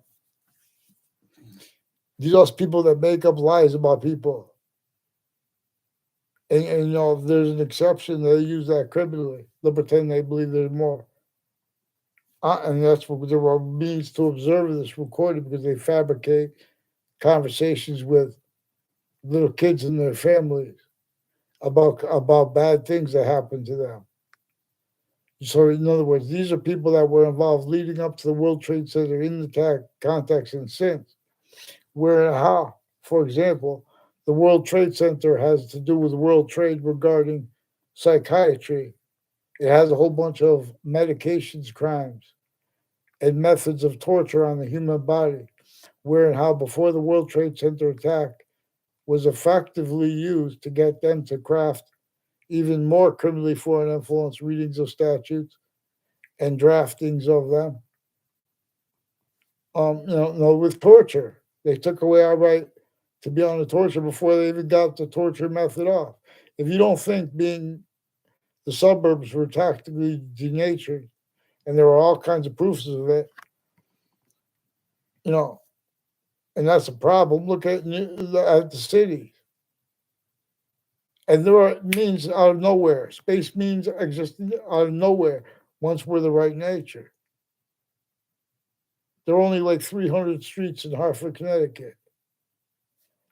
These are people that make up lies about people. And if there's an exception, they use that criminally. They'll pretend they believe there's more. And that's what there were means to observe this recording, because they fabricate conversations with little kids and their families about bad things that happen to them. So, in other words, these are people that were involved leading up to the World Trade Center in the context and since. Where and how, for example, the World Trade Center has to do with world trade regarding psychiatry. It has a whole bunch of medications crimes and methods of torture on the human body. Where and how, before the World Trade Center attack, was effectively used to get them to craft even more criminally foreign influence readings of statutes and draftings of them. With torture, they took away our right to be on the torture before they even got the torture method off. If you don't think being the suburbs were tactically denatured, and there were all kinds of proofs of it, and that's a problem. Look at the cities. And there are means out of nowhere. Space means exist out of nowhere once we're the right nature. There are only like 300 streets in Hartford, Connecticut.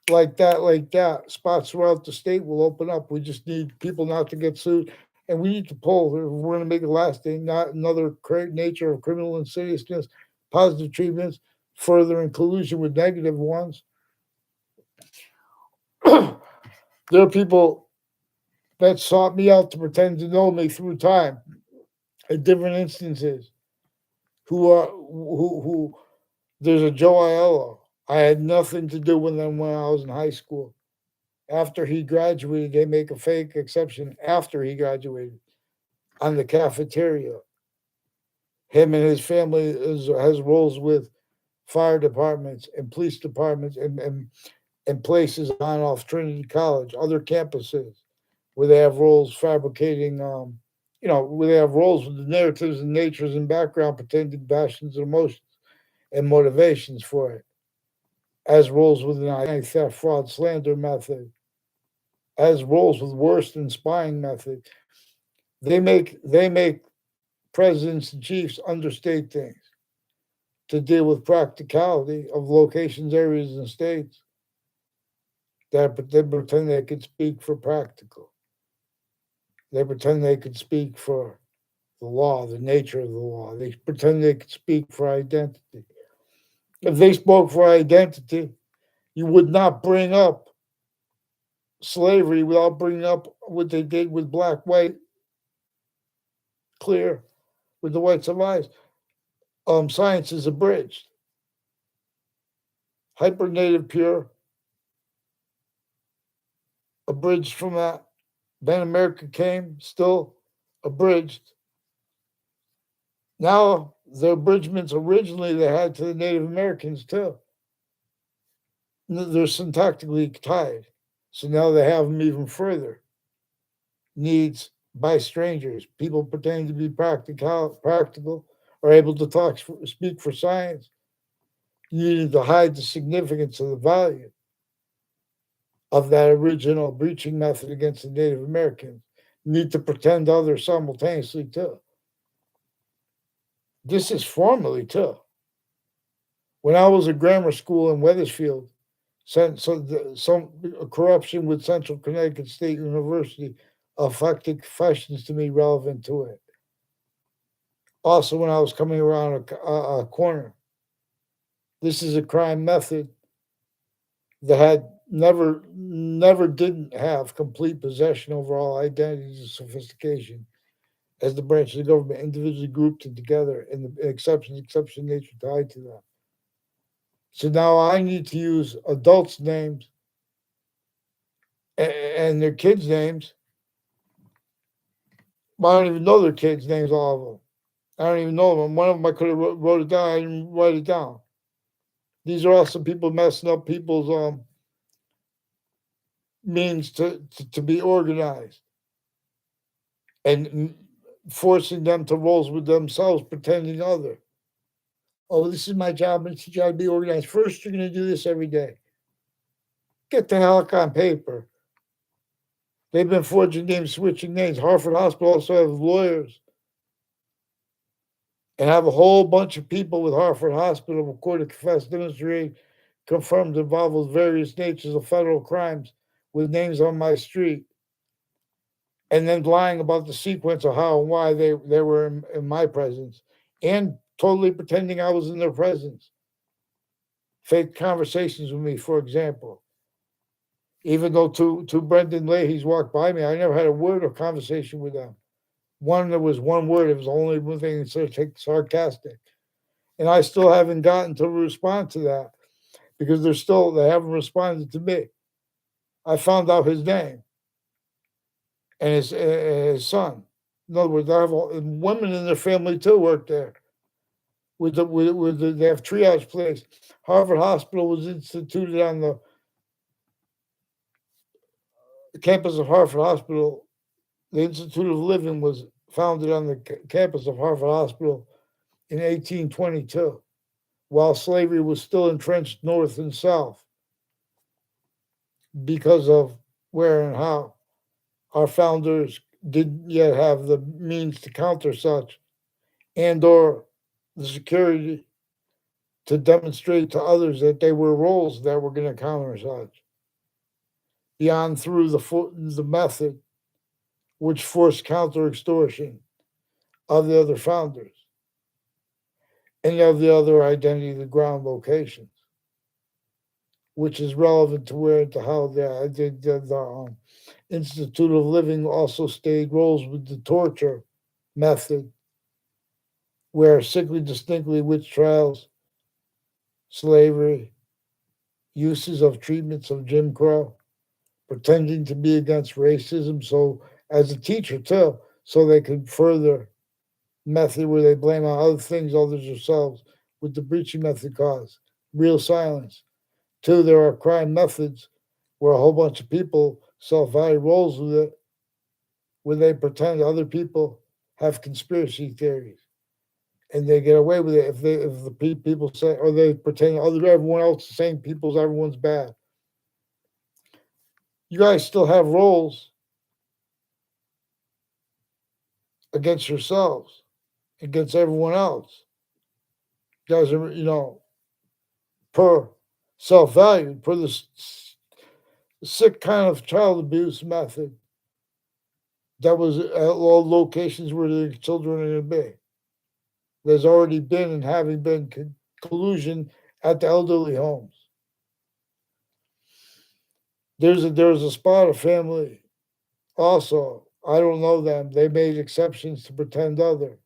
Like that. Spots throughout the state will open up. We just need people not to get sued. And we need to poll. If we're going to make it lasting, not another nature of criminal insidiousness, positive treatments, further in collusion with negative ones. There are people that sought me out to pretend to know me through time at different instances. Who there's a Joe Aiello. I had nothing to do with him when I was in high school. After he graduated, they make a fake exception after he graduated on the cafeteria. Him and his family has roles with fire departments and police departments and places on off Trinity College, other campuses where they have roles fabricating, where they have roles with the narratives and natures and background, pretending passions and emotions and motivations for it, as roles with an identity theft, fraud, slander method, as roles with worse than spying method. They make presidents and chiefs understate things to deal with practicality of locations, areas, and states that they pretend they could speak for practical. They pretend they could speak for the law, the nature of the law. They pretend they could speak for identity. If they spoke for identity, you would not bring up slavery without bringing up what they did with black, white, clear, with the whites of eyes. Science is abridged. Hyper native pure, abridged from that. Then America came, still abridged. Now, the abridgments originally they had to the Native Americans too. They're syntactically tied. So now they have them even further. Needs by strangers, people pretending to be practical, are able to speak for science, needing to hide the significance of the value of that original breaching method against the Native Americans, need to pretend others simultaneously too. This is formally too. When I was at grammar school in Wethersfield, some corruption with Central Connecticut State University affected questions to me relevant to it. Also, when I was coming around a corner, this is a crime method that had never didn't have complete possession over all identities and sophistication as the branches of government individually grouped it together and the exception nature tied to that. So now I need to use adults' names and their kids' names. But I don't even know their kids' names, all of them. I don't even know them. One of them I could have wrote it down. I didn't write it down. These are also people messing up people's means to be organized and forcing them to roles with themselves, pretending other. Oh, this is my job. I'm going to teach you how to be organized. First, you're going to do this every day. Get the heck on paper. They've been forging names, switching names. Harvard Hospital also have lawyers and have a whole bunch of people with Harvard Hospital recorded, confessed, demonstrated, confirmed, involved with various natures of federal crimes with names on my street, and then lying about the sequence of how and why they were in my presence, and totally pretending I was in their presence. Fake conversations with me, for example. Even though two Brendan Leahy's walked by me, I never had a word of conversation with them. One, there was one word, it was the only one thing sarcastic. And I still haven't gotten to respond to that because they haven't responded to me. I found out his name and his son. In other words, I have women in their family too work there. They have triage place. Harvard Hospital was instituted on the campus of Harvard Hospital. The Institute of Living was founded on the campus of Harvard Hospital in 1822, while slavery was still entrenched north and south because of where and how our founders didn't yet have the means to counter such and or the security to demonstrate to others that they were roles that were going to counter such beyond through the method which forced counter extortion of the other founders and of the other identity, the ground locations. which is relevant to where to how the Institute of Living also stayed roles with the torture method, where sickly distinctly witch trials, slavery, uses of treatments of Jim Crow, pretending to be against racism. So as a teacher too, so they could further method where they blame on other things other than themselves with the breaching method cause. Real silence. Two, there are crime methods where a whole bunch of people self-value roles with it, where they pretend other people have conspiracy theories. And they get away with it if the people say, or they pretend other everyone else the same people's everyone's bad. You guys still have roles against yourselves, against everyone else. You guys are, per self-value, per the sick kind of child abuse method that was at all locations where the children are going to be. There's already been and having been collusion at the elderly homes. There's a spot of family also. I don't know them. They made exceptions to pretend other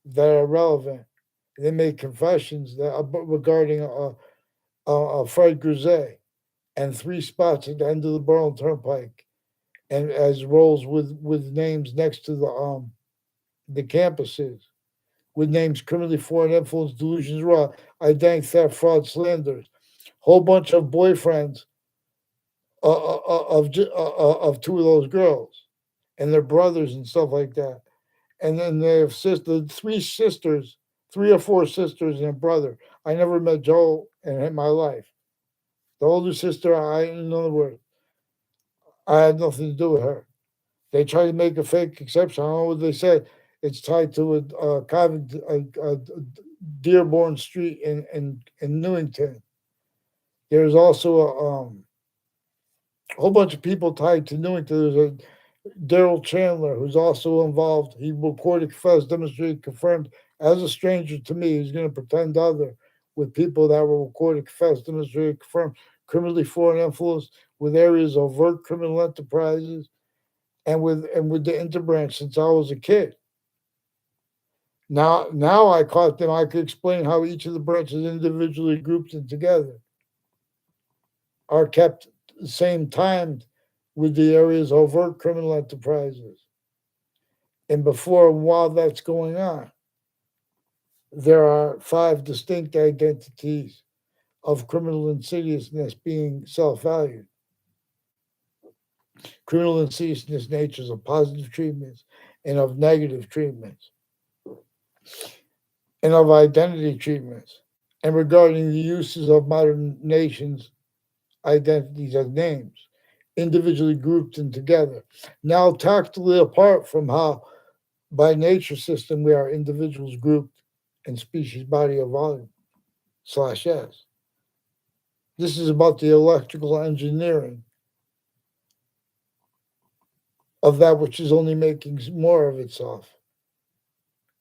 that are relevant. They made confessions that regarding Fred Grisey and three spots at the end of the Burlington Turnpike, and as roles with names next to the campuses, with names criminally foreign influence, delusions, raw, identity theft, fraud, slanders, whole bunch of boyfriends of two of those girls, and their brothers and stuff like that. And then they have three sisters, three or four sisters and a brother. I never met Joe in my life. The older sister, in other words, I had nothing to do with her. They try to make a fake exception. I don't know what they say. It's tied to a Dearborn Street in Newington. There's also a whole bunch of people tied to Newington. There's a Daryl Chandler, who's also involved. He recorded, confessed, demonstrated, confirmed as a stranger to me. He's going to pretend other with people that were recorded, confessed, demonstrated, confirmed, criminally foreign influence with areas of overt criminal enterprises and with the interbranch since I was a kid. Now I caught them. I could explain how each of the branches individually grouped and together are kept the same time with the areas of overt criminal enterprises. And before and while that's going on, there are five distinct identities of criminal insidiousness being self-valued. Criminal insidiousness natures of positive treatments and of negative treatments and of identity treatments. And regarding the uses of modern nations' identities as names, individually grouped and together. Now tactily apart from how by nature system we are individuals grouped in species body of volume slash S. This is about the electrical engineering of that which is only making more of itself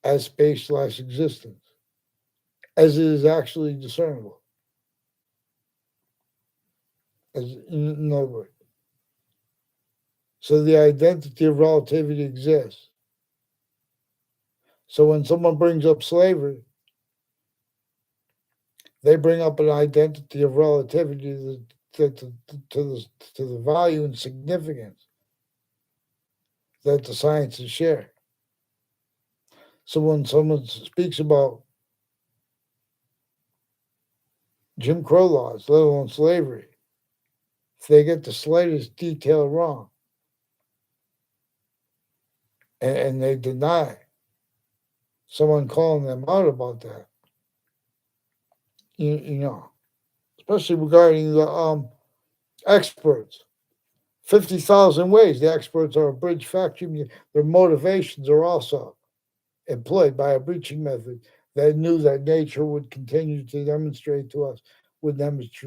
as space slash existence, as it is actually discernible. As in other words. So the identity of relativity exists. So when someone brings up slavery, they bring up an identity of relativity to the value and significance that the sciences share. So when someone speaks about Jim Crow laws, let alone slavery, if they get the slightest detail wrong and they deny someone calling them out about that, you know, especially regarding the experts. 50,000 ways the experts are a bridge factory. Their motivations are also employed by a breaching method that knew that nature would continue to demonstrate to us. When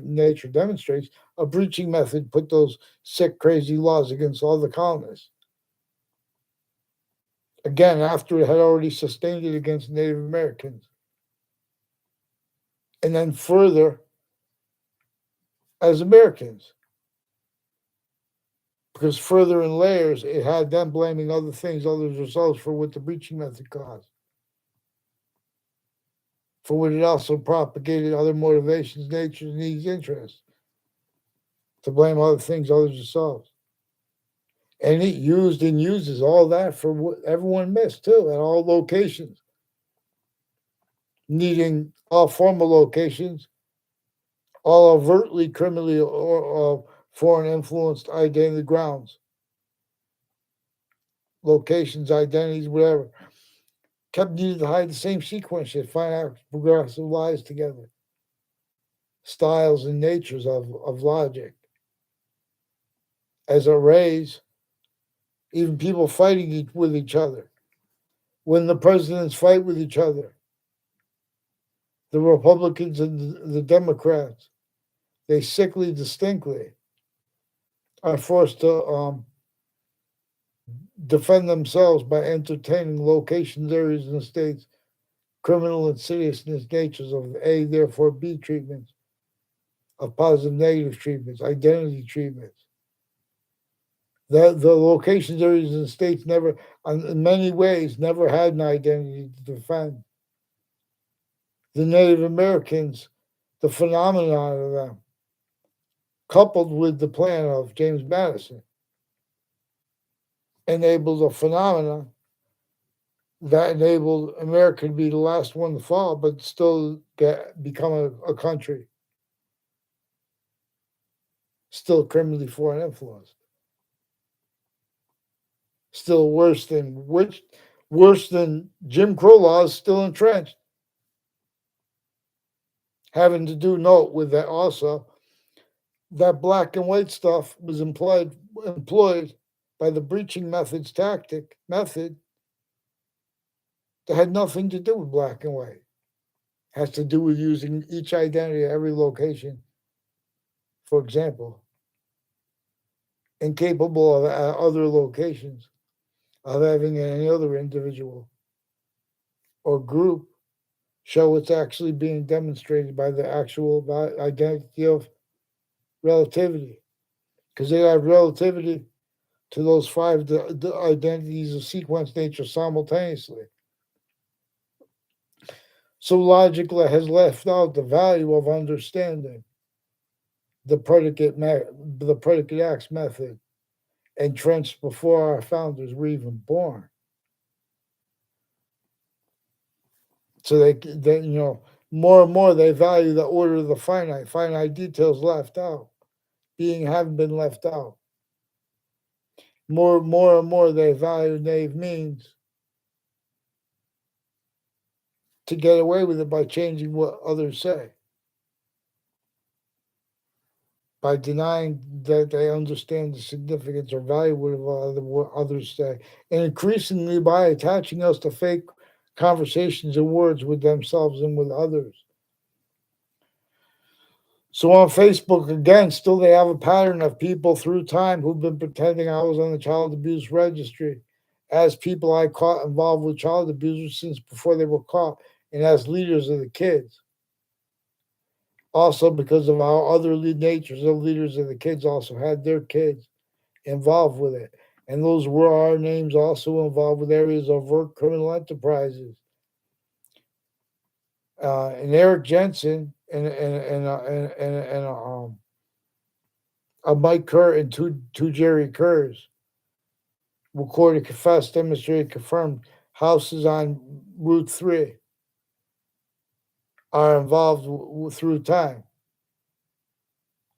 nature demonstrates, a breaching method put those sick, crazy laws against all the colonists. Again, after it had already sustained it against Native Americans. And then further as Americans, because further in layers, it had them blaming other things, other results for what the breaching method caused, for what it also propagated other motivations, natures, needs, interests, to blame other things, others themselves. And it used and uses all that for what everyone missed too at all locations, needing all formal locations, all overtly criminally or foreign influenced identity grounds, locations, identities, whatever, kept needing to hide the same sequence shit, find out progressive lies together, styles and natures of logic as arrays, even people fighting with each other. When the presidents fight with each other, the Republicans and the Democrats, they sickly distinctly are forced to defend themselves by entertaining locations, areas, and states, criminal and seriousness natures of A, therefore B treatments, of positive negative treatments, identity treatments. The locations, areas, and states never, in many ways, never had an identity to defend. The Native Americans, the phenomenon of them, coupled with the plan of James Madison, enabled a phenomenon that enabled America to be the last one to fall, but still become a country, still criminally foreign influenced, still worse than Jim Crow laws, still entrenched. Having to do note with that also that black and white stuff was employed by the breaching methods method that had nothing to do with black and white. Has to do with using each identity at every location, for example, incapable of other locations of having any other individual or group show what's actually being demonstrated by the actual identity of relativity. Because they have relativity to those five the identities of sequence nature simultaneously. So logic has left out the value of understanding the predicate acts method entrenched before our founders were even born. So more and more they value the order of the finite. Finite details left out. Being haven't been left out. More and more they value naive means to get away with it by changing what others say, by denying that they understand the significance or value of what others say, and increasingly by attaching us to fake conversations and words with themselves and with others. So on Facebook, again, still they have a pattern of people through time who've been pretending I was on the child abuse registry as people I caught involved with child abusers since before they were caught and as leaders of the kids. Also, because of our other natures of leaders of the kids also had their kids involved with it. And those were our names also involved with areas of work criminal enterprises. And Eric Jensen and Mike Kerr and two Jerry Kerrs recorded, confessed, demonstrated, confirmed houses on Route 3 are involved through time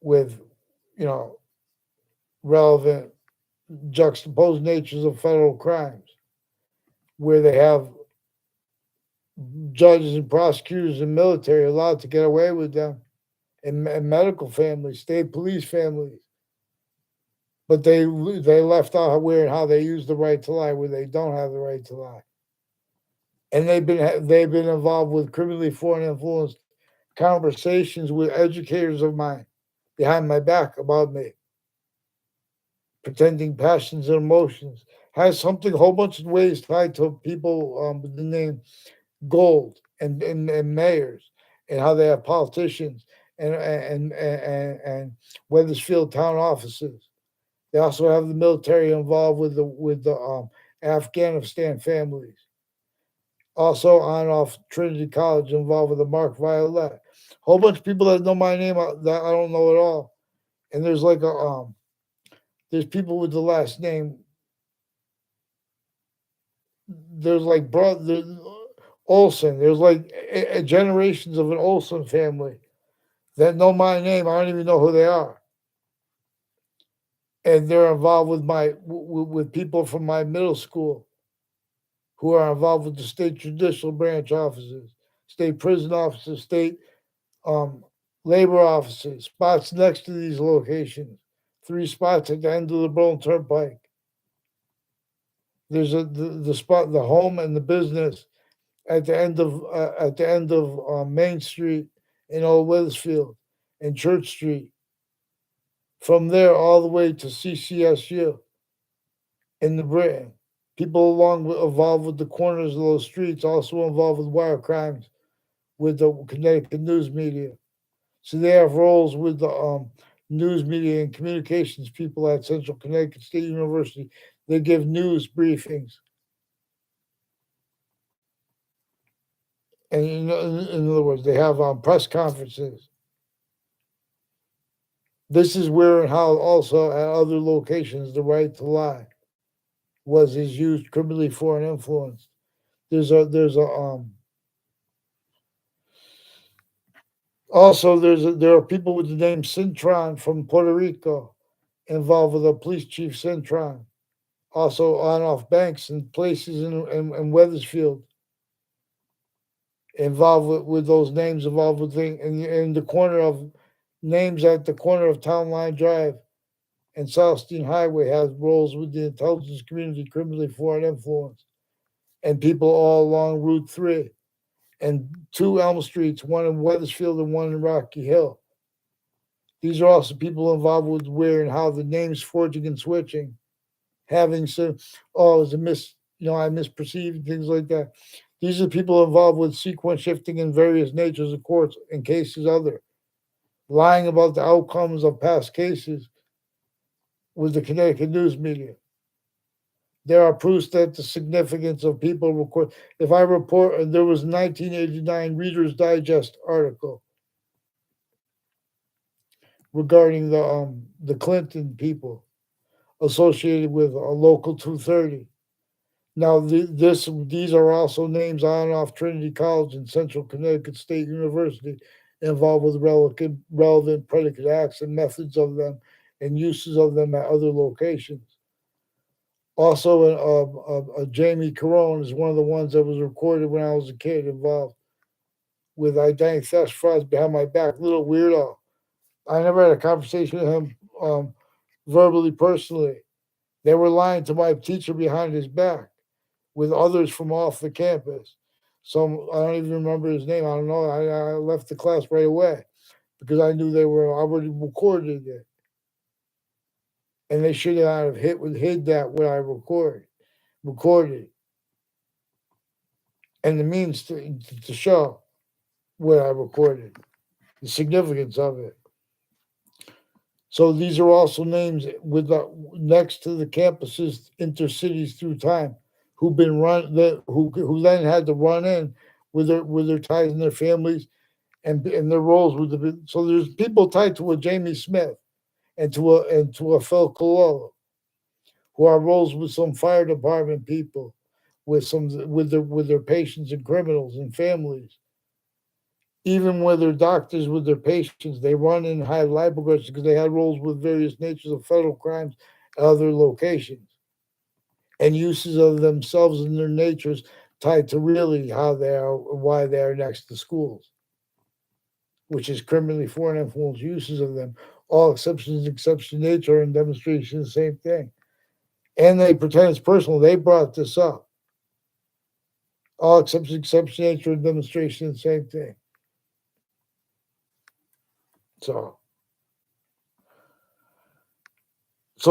with, relevant juxtaposed natures of federal crimes, where they have judges and prosecutors and military allowed to get away with them, and medical families, state police families. But they left out where and how they use the right to lie, where they don't have the right to lie. And they've been involved with criminally foreign influenced conversations with educators of mine behind my back about me, pretending passions and emotions. Has something a whole bunch of ways tied to people with the name Gold and mayors, and how they have politicians and Weathersfield town offices. They also have the military involved with the Afghanistan families. Also on off Trinity College involved with the Mark Violet. Whole bunch of people that know my name that I don't know at all. And there's like a there's people with the last name. There's like brother Olson. There's like generations of an Olson family that know my name. I don't even know who they are, and they're involved with with people from my middle school who are involved with the state judicial branch offices, state prison offices, state um, labor offices, spots next to these locations, 3 spots at the end of the Burlington Turnpike. There's the spot, the home and the business at the end of Main Street in Old Weathersfield and Church Street. From there all the way to CCSU in the Britain. People involved with the corners of those streets also involved with wire crimes with the Connecticut news media. So they have roles with the news media and communications people at Central Connecticut State University. They give news briefings. And in other words, they have press conferences. This is where and how also at other locations the right to lie is used criminally for and influenced. There's a also there are people with the name Cintron from Puerto Rico involved with the police chief Cintron. Also on off banks and places in Weathersfield involved with those names involved with in the corner of names at the corner of Town Line Drive and Southstein Highway has roles with the intelligence community, criminally foreign influence, and people all along Route 3 and 2 Elm Streets, one in Weathersfield and one in Rocky Hill. These are also people involved with where and how the names forging and switching, having some, oh, it was a I misperceived, things like that. These are people involved with sequence shifting in various natures of courts and cases other, lying about the outcomes of past cases with the Connecticut news media. There are proofs that the significance of people record. If I report, there was a 1989 Reader's Digest article regarding the Clinton people associated with a local 230. Now, these are also names on and off Trinity College and Central Connecticut State University involved with relevant predicate acts and methods of them and uses of them at other locations. Also, Jamie Carone is one of the ones that was recorded when I was a kid involved with identity theft frauds behind my back. Little weirdo. I never had a conversation with him verbally, personally. They were lying to my teacher behind his back with others from off the campus. So I don't even remember his name. I don't know. I left the class right away because I knew they were already recorded it. And they should not have hid that what I recorded, and the means to show what I recorded, the significance of it. So these are also names with next to the campuses, intercities through time, who've been who then had to run in with their ties and their families and their roles with the. So there's people tied to a Jamie Smith and to a Phil Cololo, who are roles with some fire department people, with their patients and criminals and families. Even with their doctors, with their patients, they run in high life progression because they had roles with various natures of federal crimes at other locations and uses of themselves and their natures tied to really how they are, why they are next to schools, which is criminally foreign influence uses of them. All exceptions, exception nature, and demonstration, the same thing. And they pretend it's personal. They brought this up. All exceptions, exception nature, and demonstration, the same thing. So,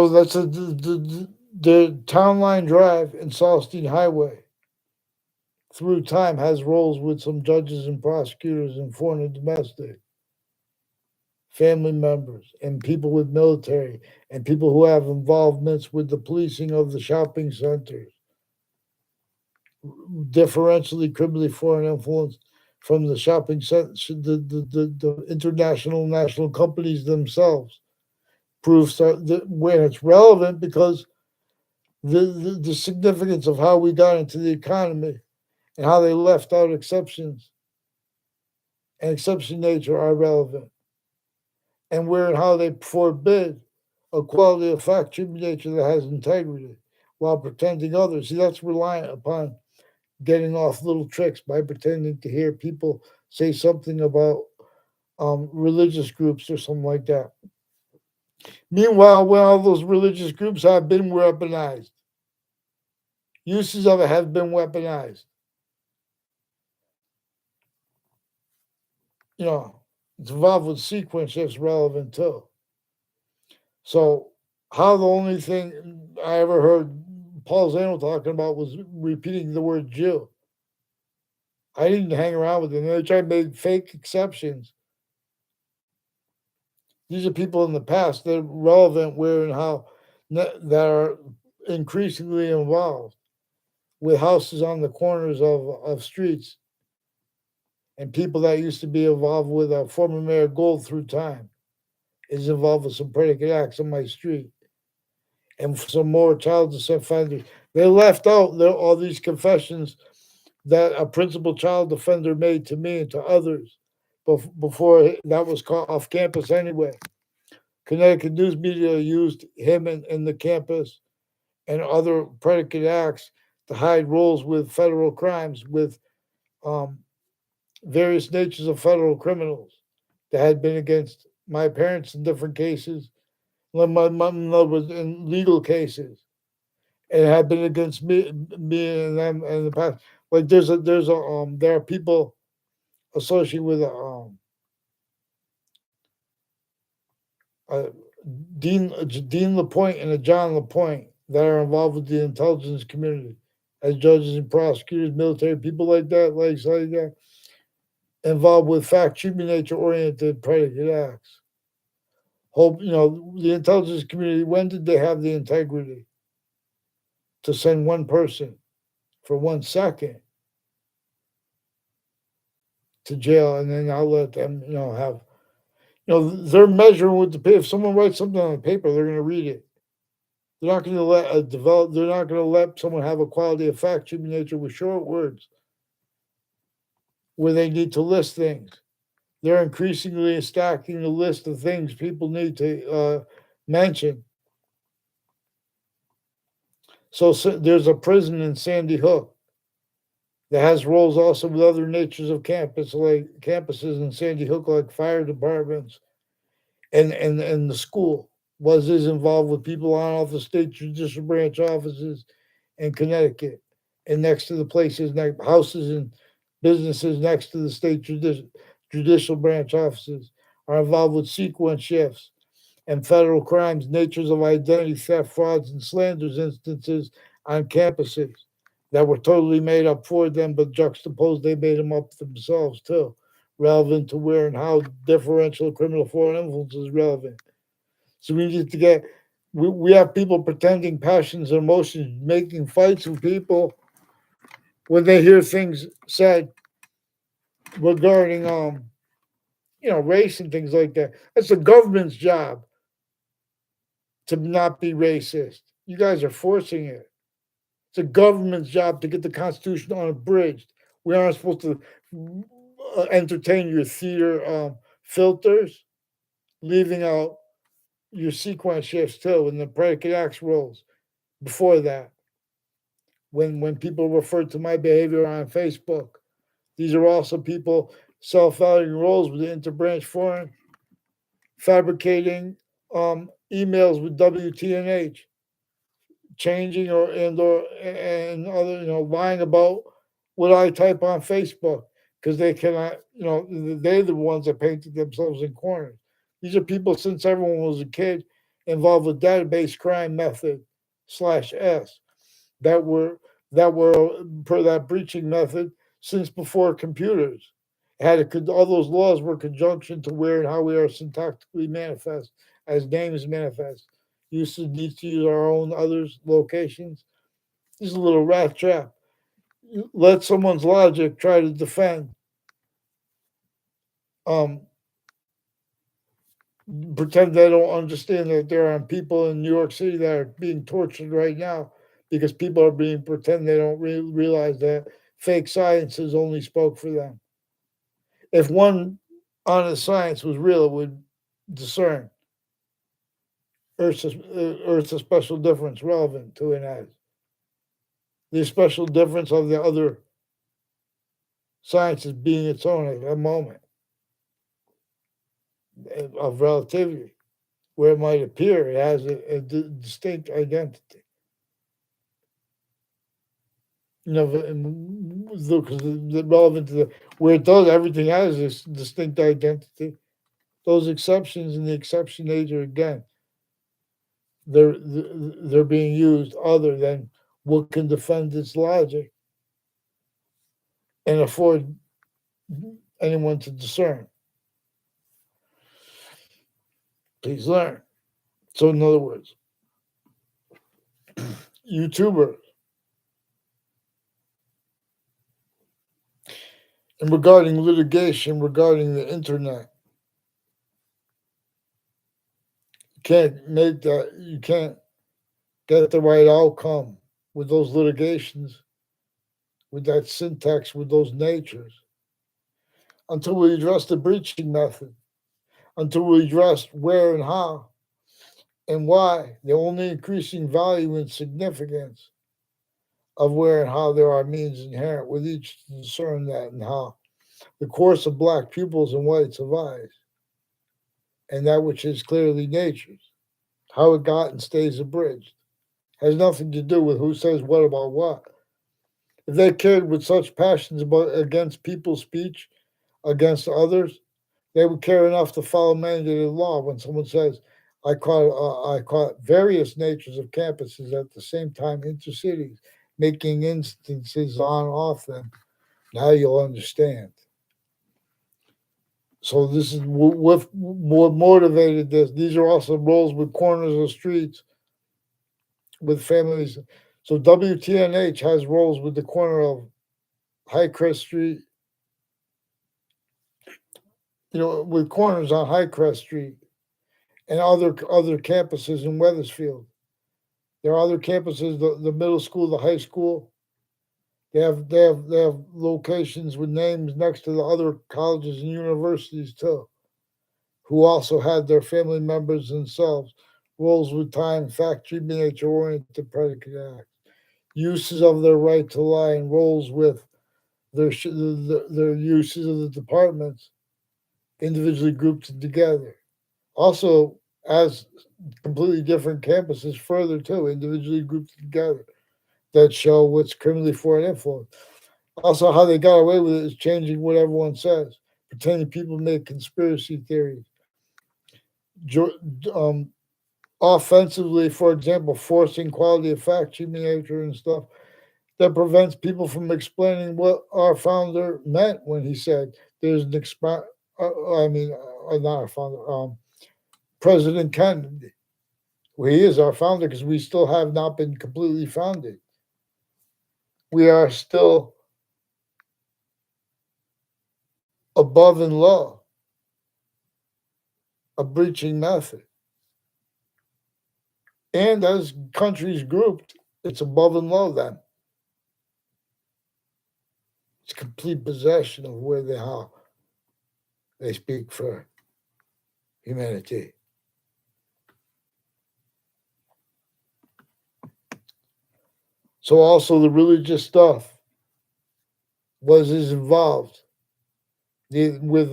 that's the Town Line Drive and Saulstein Highway through time has roles with some judges and prosecutors in foreign and domestic. family members, and people with military, and people who have involvements with the policing of the shopping centers, differentially criminally foreign influence from the shopping centers, the international national companies themselves. Proves that when it's relevant because the significance of how we got into the economy and how they left out exceptions and exception nature are relevant, and where and how they forbid a quality of fact human nature that has integrity while pretending others. See, that's reliant upon getting off little tricks by pretending to hear people say something about religious groups or something like that. Meanwhile, when all those religious groups have been weaponized, uses of it have been weaponized. You know, it's involved with sequence shifts relevant too. So, how the only thing I ever heard Paul Zano talking about was repeating the word Jew. I didn't hang around with them. They tried to make fake exceptions. These are people in the past that are relevant where and how that are increasingly involved with houses on the corners of streets and people that used to be involved with former Mayor Gold through time is involved with some predicate acts on my street and some more child offenders. They left out all these confessions that a principal child offender made to me and to others before that was caught off campus anyway. Connecticut news media used him in the campus and other predicate acts to hide roles with federal crimes, with um, various natures of federal criminals that had been against my parents in different cases. My mom was in legal cases and had been against me and them in the past. Like there are people associated with a Dean Lapointe and a John Lapointe that are involved with the intelligence community as judges and prosecutors, military people like that, involved with fact human nature oriented predicate acts. Hope the intelligence community. When did they have the integrity to send one person for 1 second to jail and then I'll let them have they're measuring with the paper. If someone writes something on the paper, they're going to read it. They're not going to let develop. They're not going to let someone have a quality of fact human nature with short words where they need to list things. They're increasingly stacking the list of things people need to mention. So there's a prison in Sandy Hook that has roles also with other natures of campus, like campuses in Sandy Hook, like fire departments and the school is involved with people on all the state judicial branch offices in Connecticut and next to the places, houses and businesses next to the state judicial branch offices are involved with sequence shifts and federal crimes, natures of identity theft, frauds, and slanders instances on campuses that were totally made up for them, but juxtaposed, they made them up themselves too, relevant to where and how differential criminal foreign influence is relevant. So we need to we have people pretending passions and emotions, making fights with people when they hear things said regarding race and things like that. That's the government's job to not be racist. You guys are forcing it. It's the government's job to get the Constitution unabridged. We aren't supposed to entertain your theater filters, leaving out your sequence shifts too, and the predicate acts roles. Before that, when people refer to my behavior on Facebook, these are also people self-valuing roles with the interbranch foreign, fabricating emails with WTNH, changing and other lying about what I type on Facebook because they cannot they're the ones that painted themselves in corners. These are people since everyone was a kid involved with database crime method /s that were per that breaching method since before computers All those laws were conjunction to where and how we are syntactically manifest as names manifest. Usage needs to use our own others locations. This is a little rat trap. You let someone's logic try to defend, um, pretend they don't understand that there are people in New York City that are being tortured right now because people are being pretend they don't realize that fake sciences only spoke for them. If one honest science was real, it would discern Earth's a special difference relevant to it as the special difference of the other sciences being its own at that moment of relativity, where it might appear it has a distinct identity. You know, because relevant to where it does, everything has this distinct identity. Those exceptions in the exception nature again, they're being used other than what can defend its logic and afford anyone to discern. Please learn. So, in other words, YouTubers, and regarding litigation regarding the internet, you can't get the right outcome with those litigations, with that syntax, with those natures, until we address the breaching method, until we address where and how and why, the only increasing value and significance of where and how there are means inherent with each to discern that and how. The course of black pupils and whites of eyes, and that which is clearly nature's. How it got and stays abridged has nothing to do with who says what about what. If they cared with such passions about against people's speech, against others, they would care enough to follow mandated law. When someone says, I caught various natures of campuses at the same time intercities, making instances on off them. Now you'll understand. So this is what more motivated this. These are also roles with corners of streets with families. So WTNH has roles with the corner of Highcrest Street, with corners on Highcrest Street and other campuses in Weathersfield. There are other campuses, the middle school, the high school. They have locations with names next to the other colleges and universities too, who also had their family members themselves. Roles with time, fact, treatment, nature oriented predicate acts. Uses of their right to lie and roles with their uses of the departments individually grouped together. Also, as completely different campuses further too, individually grouped together that show what's criminally foreign influence. Also, how they got away with it is changing what everyone says, pretending people make conspiracy theories. Um, Offensively, for example, forcing quality of fact, treatment nature and stuff that prevents people from explaining what our founder meant when he said there's an not our founder, President Kennedy. Well, he is our founder because we still have not been completely founded. We are still above in law, a breaching method. And as countries grouped, it's above and low then. It's complete possession of where they how they speak for humanity. So also the religious stuff is involved. With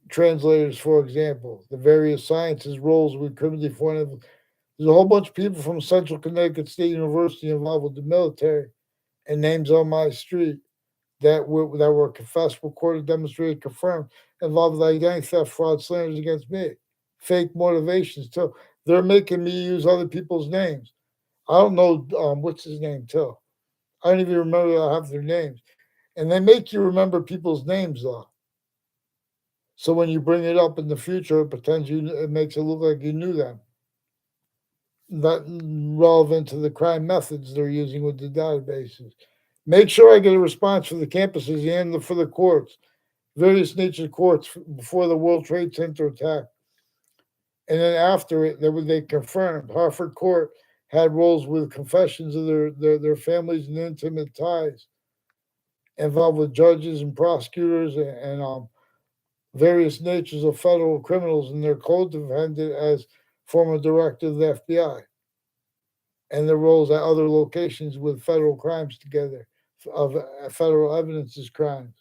translators, for example, the various sciences roles with criminally foreign. There's a whole bunch of people from Central Connecticut State University involved with the military and names on my street that were confessed, recorded, demonstrated, confirmed, involved with identity theft, fraud, slanders against me, fake motivations too. They're making me use other people's names. I don't know what's his name too. I don't even remember half their names, and they make you remember people's names though. So when you bring it up in the future, it makes it look like you knew them. Not relevant to the crime methods they're using with the databases. Make sure I get a response for the campuses and for the courts, various nature courts before the World Trade Center attack. And then after it, they confirmed Hartford Court had roles with confessions of their families and intimate ties involved with judges and prosecutors and various natures of federal criminals and their co-defendant as former director of the FBI and their roles at other locations with federal crimes together of federal evidences crimes,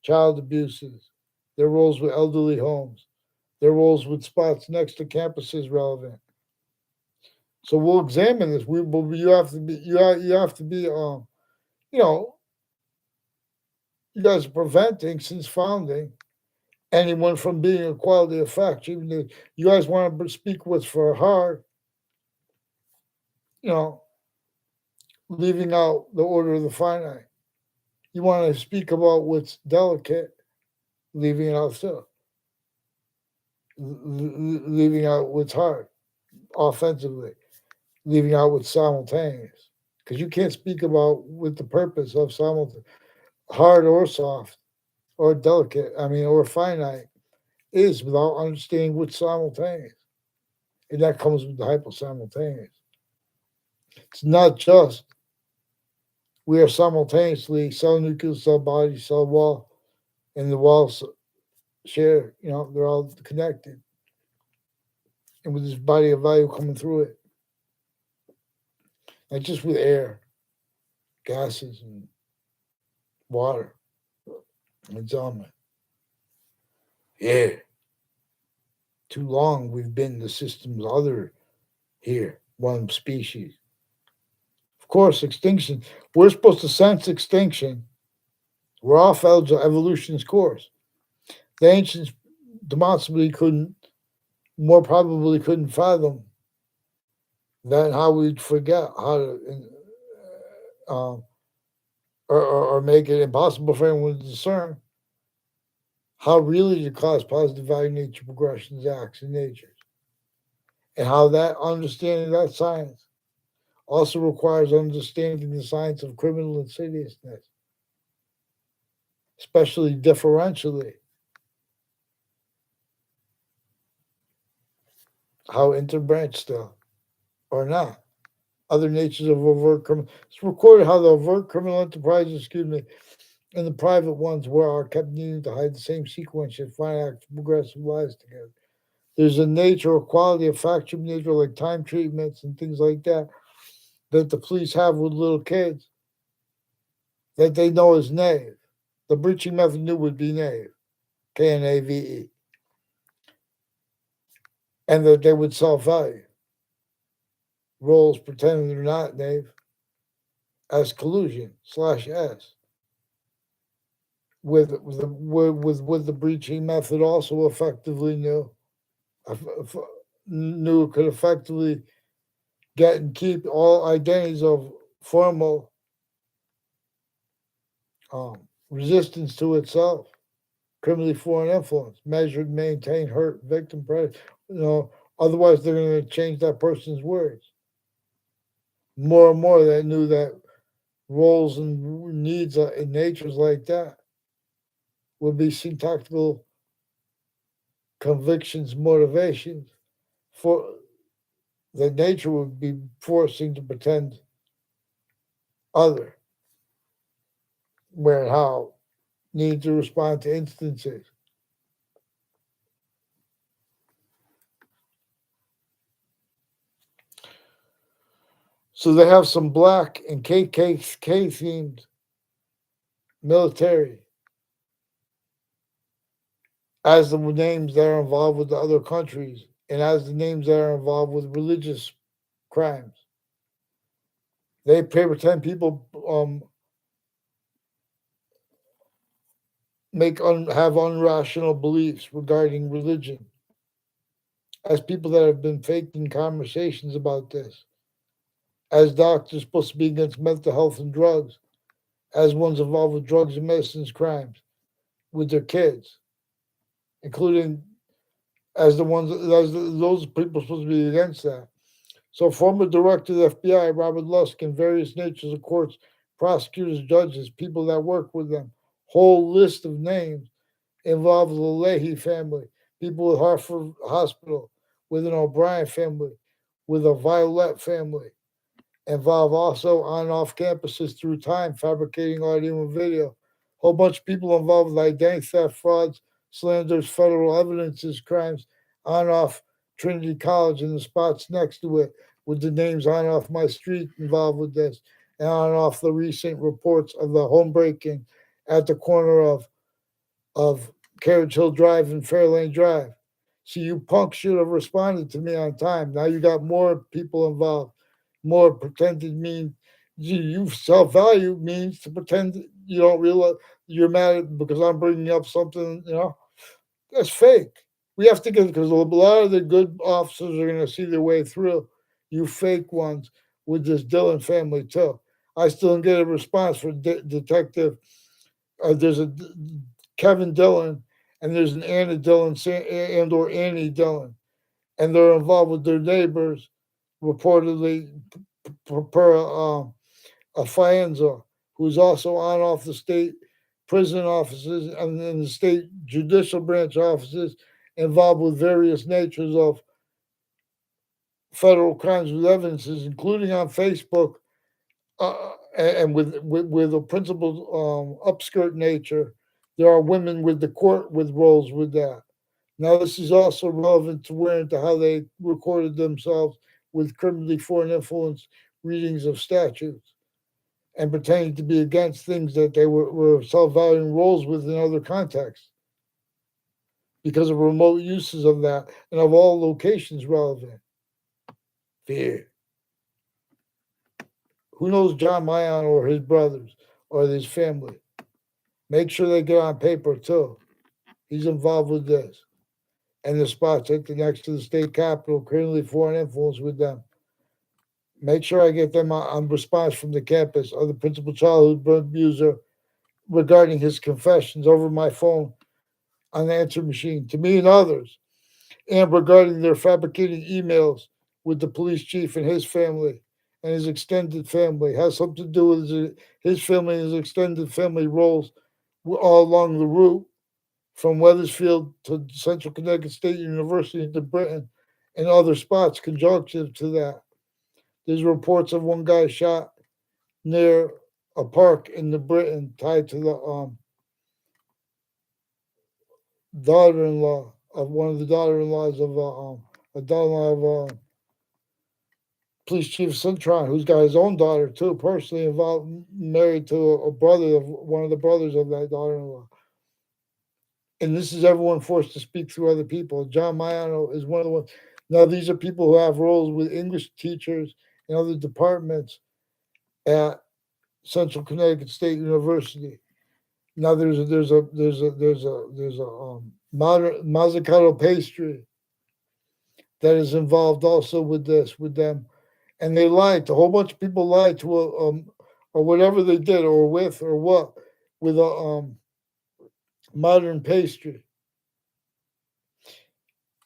child abuses, their roles with elderly homes, their roles with spots next to campuses relevant. So we'll examine this. You have to be you have to be you know you guys are preventing since founding anyone from being a quality of fact. Even if you guys want to speak what's for hard, you know, leaving out the order of the finite. You want to speak about what's delicate, leaving it out still, leaving out what's hard offensively, leaving out what's simultaneous. Because you can't speak about with the purpose of simultaneous, hard or soft or delicate, or finite is without understanding what's simultaneous. And that comes with the hypo simultaneous. It's not just we are simultaneously cell nucleus, cell body, cell wall, and the walls share, they're all connected. And with this body of value coming through it, not just with air, gases, and water. It's on me. Yeah. Too long we've been the system's other here, one species. Of course, extinction. We're supposed to sense extinction. We're off evolution's course. The ancients demonstrably more probably couldn't fathom that how we'd forget how to, or make it impossible for anyone to discern how really to cause positive value nature progressions acts in nature, and how that understanding that science also requires understanding the science of criminal insidiousness, especially differentially, how interbranch still or not. Other natures of overt criminal. It's recorded how the overt criminal enterprises, and the private ones are kept needing to hide the same sequence and find act progressive lives together. There's a nature or quality of factual nature like time treatments and things like that that the police have with little kids that they know is naive. The breaching method knew would be naive, KNAVE, and that they would self value roles pretending they're not naive as collusion/S with the breaching method also effectively knew it could effectively get and keep all identities of formal resistance to itself, criminally foreign influence, measured, maintain, hurt, victim, predator. Otherwise they're going to change that person's words. More and more, they knew that roles and needs in natures like that would be syntactical convictions, motivations for that nature would be forcing to pretend other, where and how need to respond to instances. So they have some black and KKK themed military as the names that are involved with the other countries and as the names that are involved with religious crimes. They pretend people have unrational beliefs regarding religion as people that have been faking conversations about this, as doctors supposed to be against mental health and drugs, as ones involved with drugs and medicines crimes with their kids including as the ones as those people supposed to be against that. So, former director of the FBI, Robert Lusk, and various natures of courts, prosecutors, judges, people that work with them, whole list of names involves the Leahy family, people with Hartford Hospital, with an O'Brien family, with a Violet family, involve also on and off campuses through time, fabricating audio and video. Whole bunch of people involved with identity theft, frauds, slanders, federal evidences, crimes, on and off Trinity College and the spots next to it, with the names on and off my street involved with this, and on and off the recent reports of the home breaking at the corner of Carriage Hill Drive and Fairlane Drive. See, you punks should have responded to me on time. Now you got more people involved, more pretended mean. You self value means to pretend you don't realize you're mad because I'm bringing up something, that's fake. We have to get because a lot of the good officers are going to see their way through you fake ones with this Dillon family too. I still don't get a response for Detective. There's a Kevin Dillon and there's an Anna Dillon and or Annie Dillon, and they're involved with their neighbors, reportedly per a Fienza, who's also on off the state prison offices and in the state judicial branch offices, involved with various natures of federal crimes with evidences, including on Facebook, and with a principal upskirt nature. There are women with the court with roles with that. Now, this is also relevant to where into how they recorded themselves with criminally foreign influence readings of statutes and pretending to be against things that they were self-valuing roles with in other contexts because of remote uses of that and of all locations relevant. Fear. Who knows John Mayan or his brothers or his family? Make sure they get on paper too. He's involved with this. And the spots at the next to the state capitol, currently foreign influence with them. Make sure I get them on response from the campus or the principal childhood abuser regarding his confessions over my phone on the answer machine to me and others, and regarding their fabricating emails with the police chief and his family and his extended family has something to do with his family and his extended family roles all along the route from Weathersfield to Central Connecticut State University to Britain and other spots conjunctive to that. There's reports of one guy shot near a park in the Britain tied to the daughter-in-law of one of the daughter-in-laws of a daughter-in-law of police chief Cintron, who's got his own daughter too, personally involved, married to a brother of one of the brothers of that daughter-in-law. And this is everyone forced to speak through other people. John Maiano is one of the ones. Now these are people who have roles with English teachers and other departments at Central Connecticut State University. Now there's a modern mazzucato pastry that is involved also with this with them, and they lied. A whole bunch of people lied to or whatever they did or with or what with a modern pastry.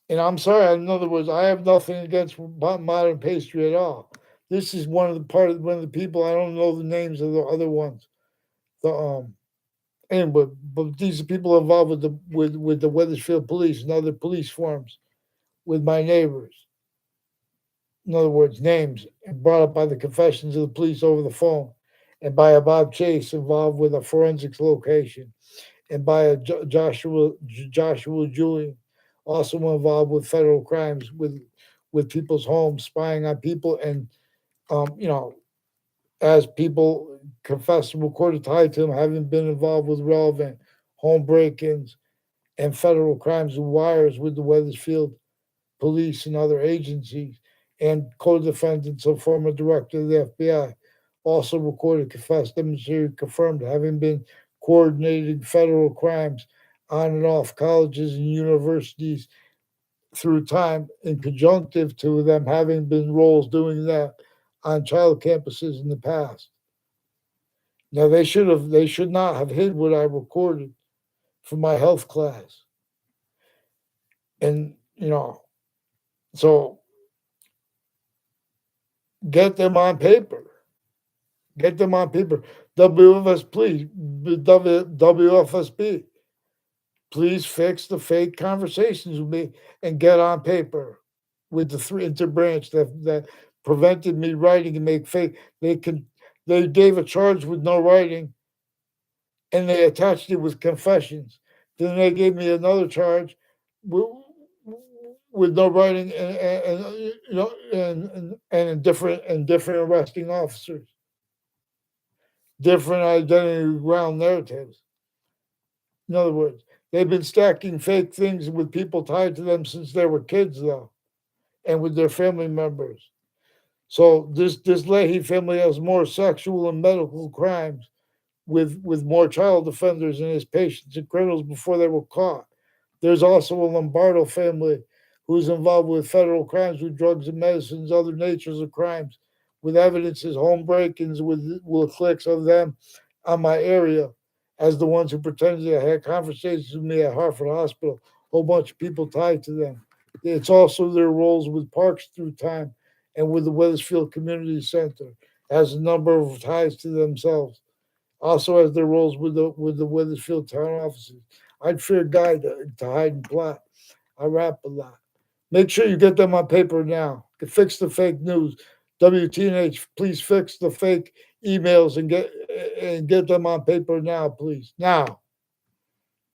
And I'm sorry, in other words, I have nothing against modern pastry at all. This is one of the people I don't know the names of the other ones. The anyway, but these are people involved with the Weathersfield Police and other police forms with my neighbors. In other words, names brought up by the confessions of the police over the phone, and by a Bob Chase involved with a forensics location, and by a Joshua Julian, also involved with federal crimes with people's homes, spying on people, and you know, as people confessed and recorded tied to him, having been involved with relevant home break-ins and federal crimes and wires with the Weathersfield police and other agencies, and co-defendants of former director of the FBI also recorded, confessed, demonstrated, confirmed having been coordinating federal crimes on and off colleges and universities through time in conjunctive to them having been roles doing that on child campuses in the past. Now they should not have hid what I recorded from my health class. And, so get them on paper. Get them on paper. WFSB, please fix the fake conversations with me and get on paper with the three interbranch that prevented me writing and make fake. They gave a charge with no writing and they attached it with confessions. Then they gave me another charge with, with no writing and different arresting officers, different identity ground narratives. In other words, they've been stacking fake things with people tied to them since they were kids, though, and with their family members. So this Leahy family has more sexual and medical crimes with more child offenders and his patients and criminals before they were caught. There's also a Lombardo family who's involved with federal crimes with drugs and medicines, other natures of crimes, with evidences, home break-ins with cliques of them on my area as the ones who pretended they had conversations with me at Hartford Hospital. A whole bunch of people tied to them. It's also their roles with Parks Through Time and with the Weathersfield Community Center has a number of ties to themselves also has their roles with the Weathersfield town offices. I'd fear Guy to hide and plot. I rap a lot. Make sure you get them on paper now. Fix the fake news. WTNH, please fix the fake emails and get them on paper now, please. Now.